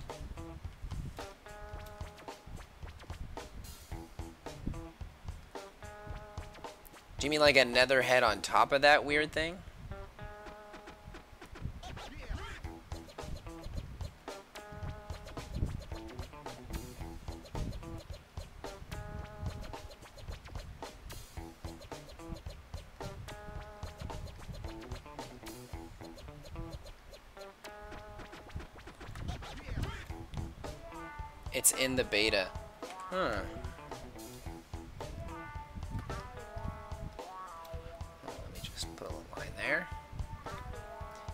Do you mean like another head on top of that weird thing? It's in the beta. Huh. Let me just put a little line there.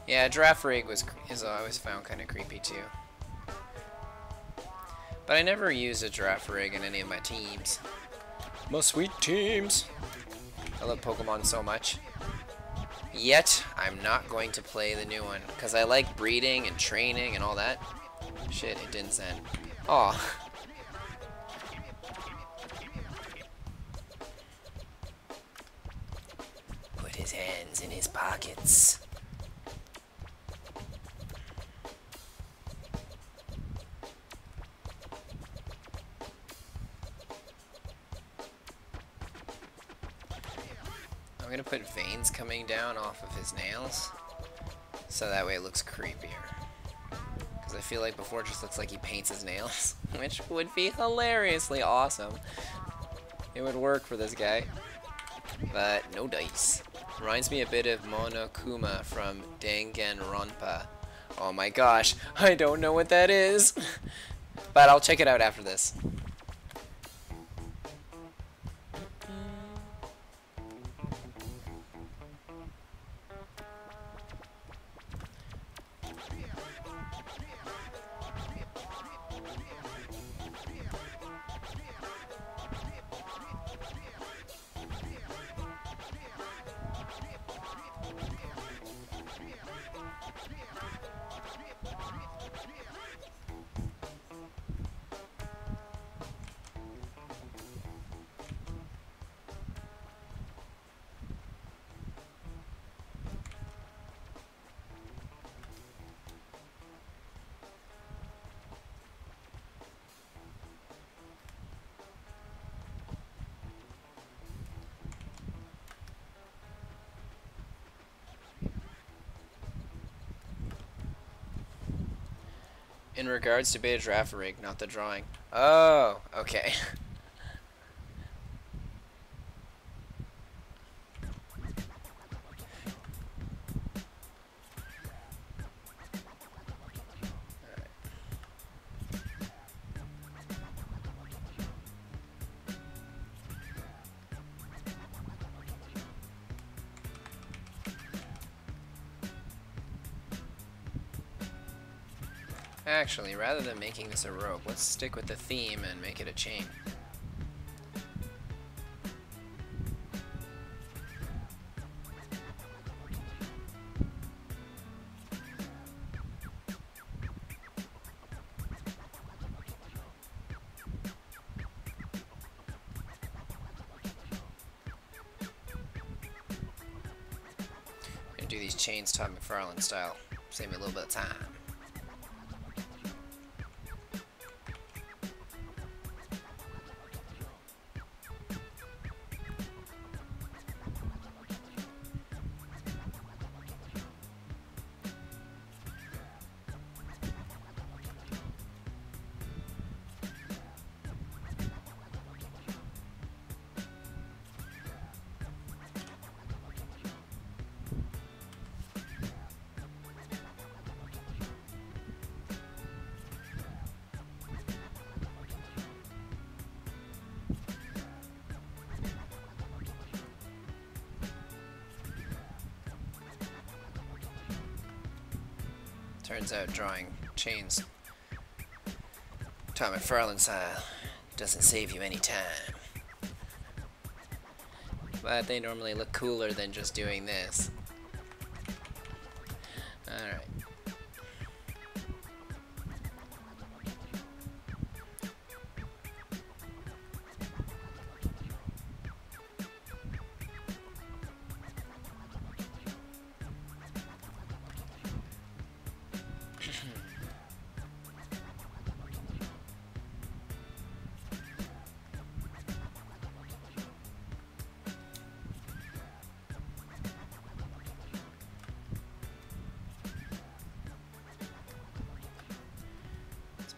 Yeah, Girafarig is always found kind of creepy too. But I never use a Girafarig in any of my teams. My sweet teams! I love Pokemon so much. Yet, I'm not going to play the new one, because I like breeding and training and all that. Shit, it didn't send. Aw. Put his hands in his pockets. I'm gonna put veins coming down off of his nails, so that way it looks creepier. I feel like before it just looks like he paints his nails, which would be hilariously awesome. It would work for this guy, but no dice. Reminds me a bit of Monokuma from Danganronpa. Oh my gosh, I don't know what that is, but I'll check it out after this. In regards to beta giraffe rig, not the drawing. Oh, okay. Actually, rather than making this a rope, let's stick with the theme and make it a chain. Gonna do these chains Todd McFarlane style. Save me a little bit of time. Turns out drawing chains Todd McFarlane style doesn't save you any time. But they normally look cooler than just doing this. Alright.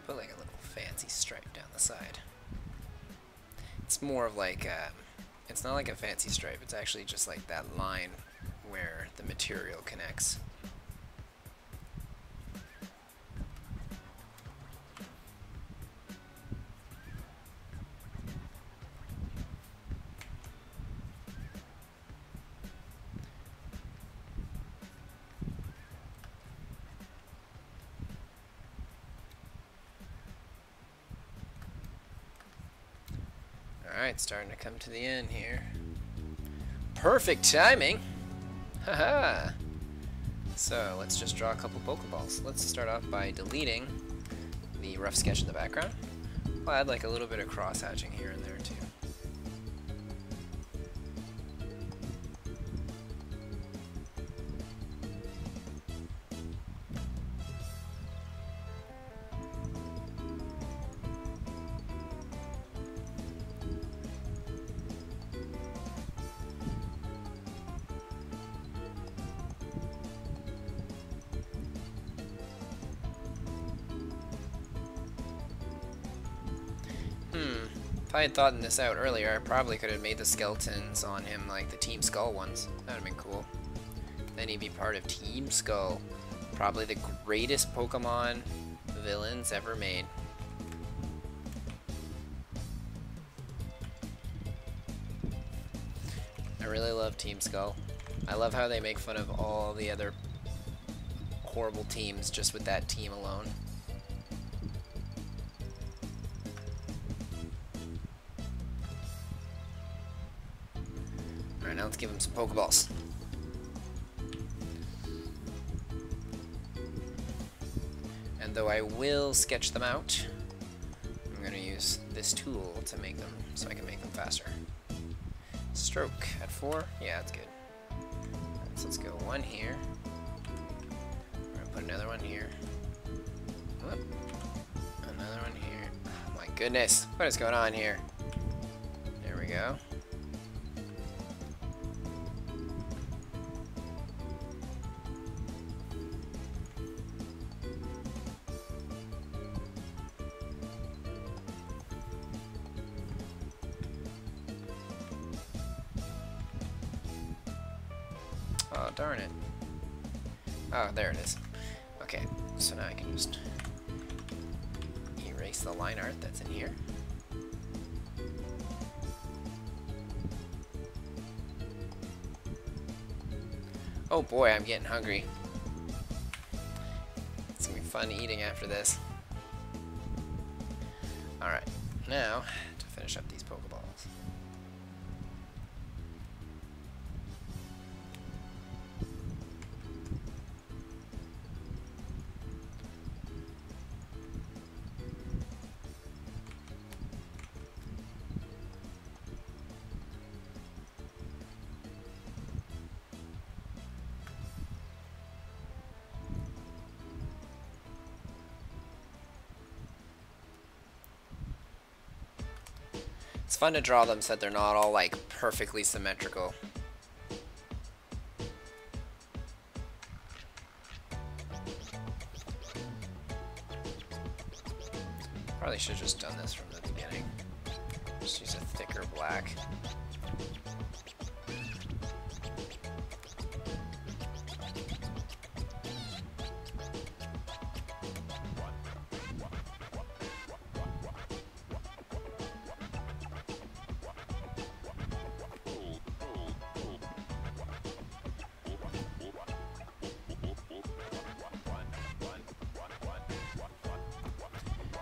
Put like a little fancy stripe down the side. It's more of like it's not like a fancy stripe, it's actually just like that line where the material connects. Alright, starting to come to the end here. Perfect timing! Haha! So, let's just draw a couple Pokeballs. Let's start off by deleting the rough sketch in the background. I'll add like a little bit of cross-hatching here and there too. If I had thought this out earlier, I probably could have made the skeletons on him like the Team Skull ones. That would have been cool. Then he'd be part of Team Skull. Probably the greatest Pokemon villains ever made. I really love Team Skull. I love how they make fun of all the other horrible teams just with that team alone. Alright, now let's give him some Pokeballs. And though I will sketch them out, I'm going to use this tool to make them, so I can make them faster. Stroke at 4? Yeah, that's good. Right, so let's go one here. We're going to put another one here. Whoop. Another one here. Oh my goodness, what is going on here? There we go. Oh, darn it. Oh, there it is. Okay, so now I can just erase the line art that's in here. Oh boy, I'm getting hungry. It's gonna be fun eating after this. Alright, now to finish up these Pokeballs. It's fun to draw them so that they're not all like perfectly symmetrical. Probably should have just done this from the beginning. Just use a thicker black.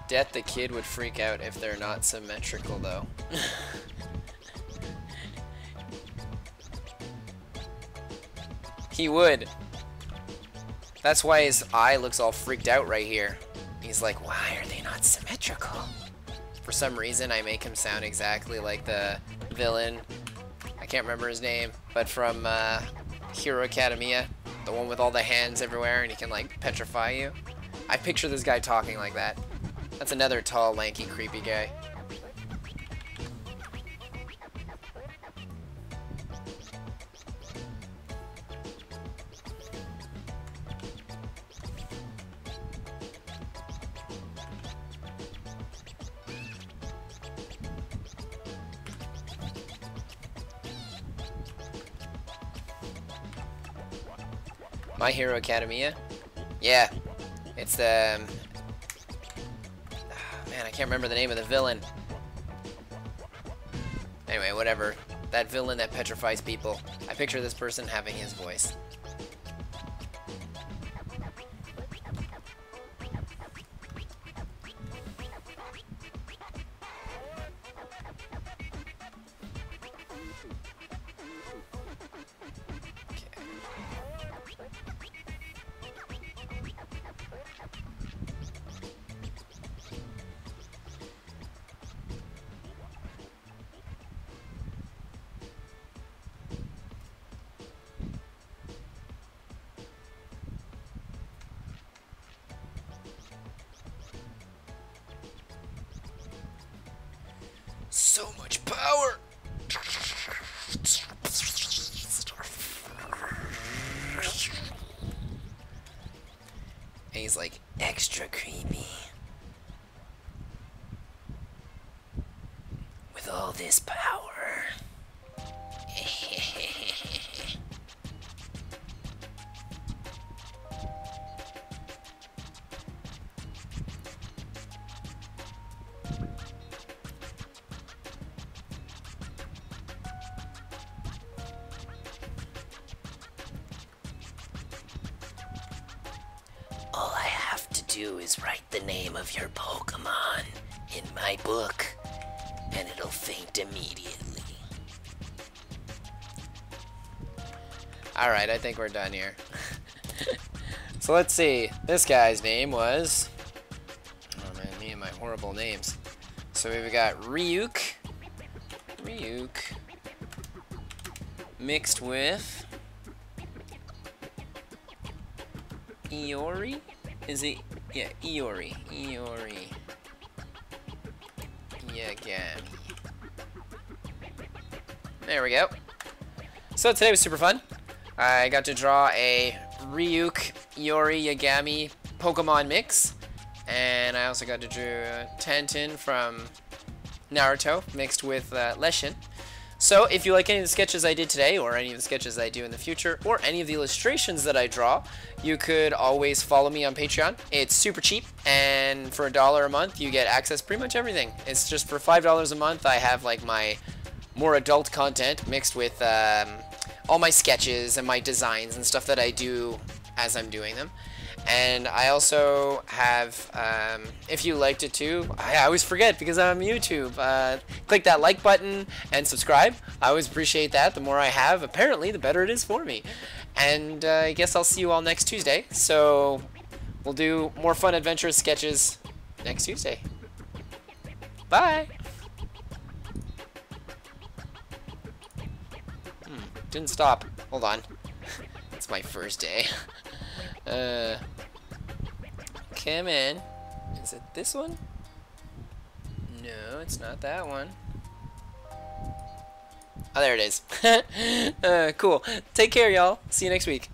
Death the Kid would freak out if they're not symmetrical, though. He would. That's why his eye looks all freaked out right here. He's like, why are they not symmetrical? For some reason, I make him sound exactly like the villain. I can't remember his name, but from Hero Academia, the one with all the hands everywhere and he can like petrify you. I picture this guy talking like that. That's another tall, lanky, creepy guy. My Hero Academia? Yeah. It's the... man, I can't remember the name of the villain. Anyway, whatever. That villain that petrifies people. I picture this person having his voice. So much power! And he's like, extra creepy. With all this power. All I have to do is write the name of your Pokemon in my book, and it'll faint immediately. Alright, I think we're done here. So let's see. This guy's name was... oh man, me and my horrible names. So we've got Ryuk. Mixed with... Iori? Is it? Yeah, Iori. Yagami. There we go. So today was super fun. I got to draw a Ryuk, Iori, Yagami Pokemon mix. And I also got to draw Tenten from Naruto mixed with Leshin. So if you like any of the sketches I did today, or any of the sketches I do in the future, or any of the illustrations that I draw, you could always follow me on Patreon. It's super cheap, and for $1 a month, you get access to pretty much everything. It's just for $5 a month, I have like my more adult content mixed with all my sketches and my designs and stuff that I do as I'm doing them. And I also have, if you liked it too, I always forget because I'm on YouTube, click that like button and subscribe. I always appreciate that. The more I have, apparently, the better it is for me. And I guess I'll see you all next Tuesday. So we'll do more fun, adventurous sketches next Tuesday. Bye! Didn't stop. Hold on. It's my first day. Come in. Is it this one? No, it's not that one. Oh, there it is. Cool. Take care, y'all. See you next week.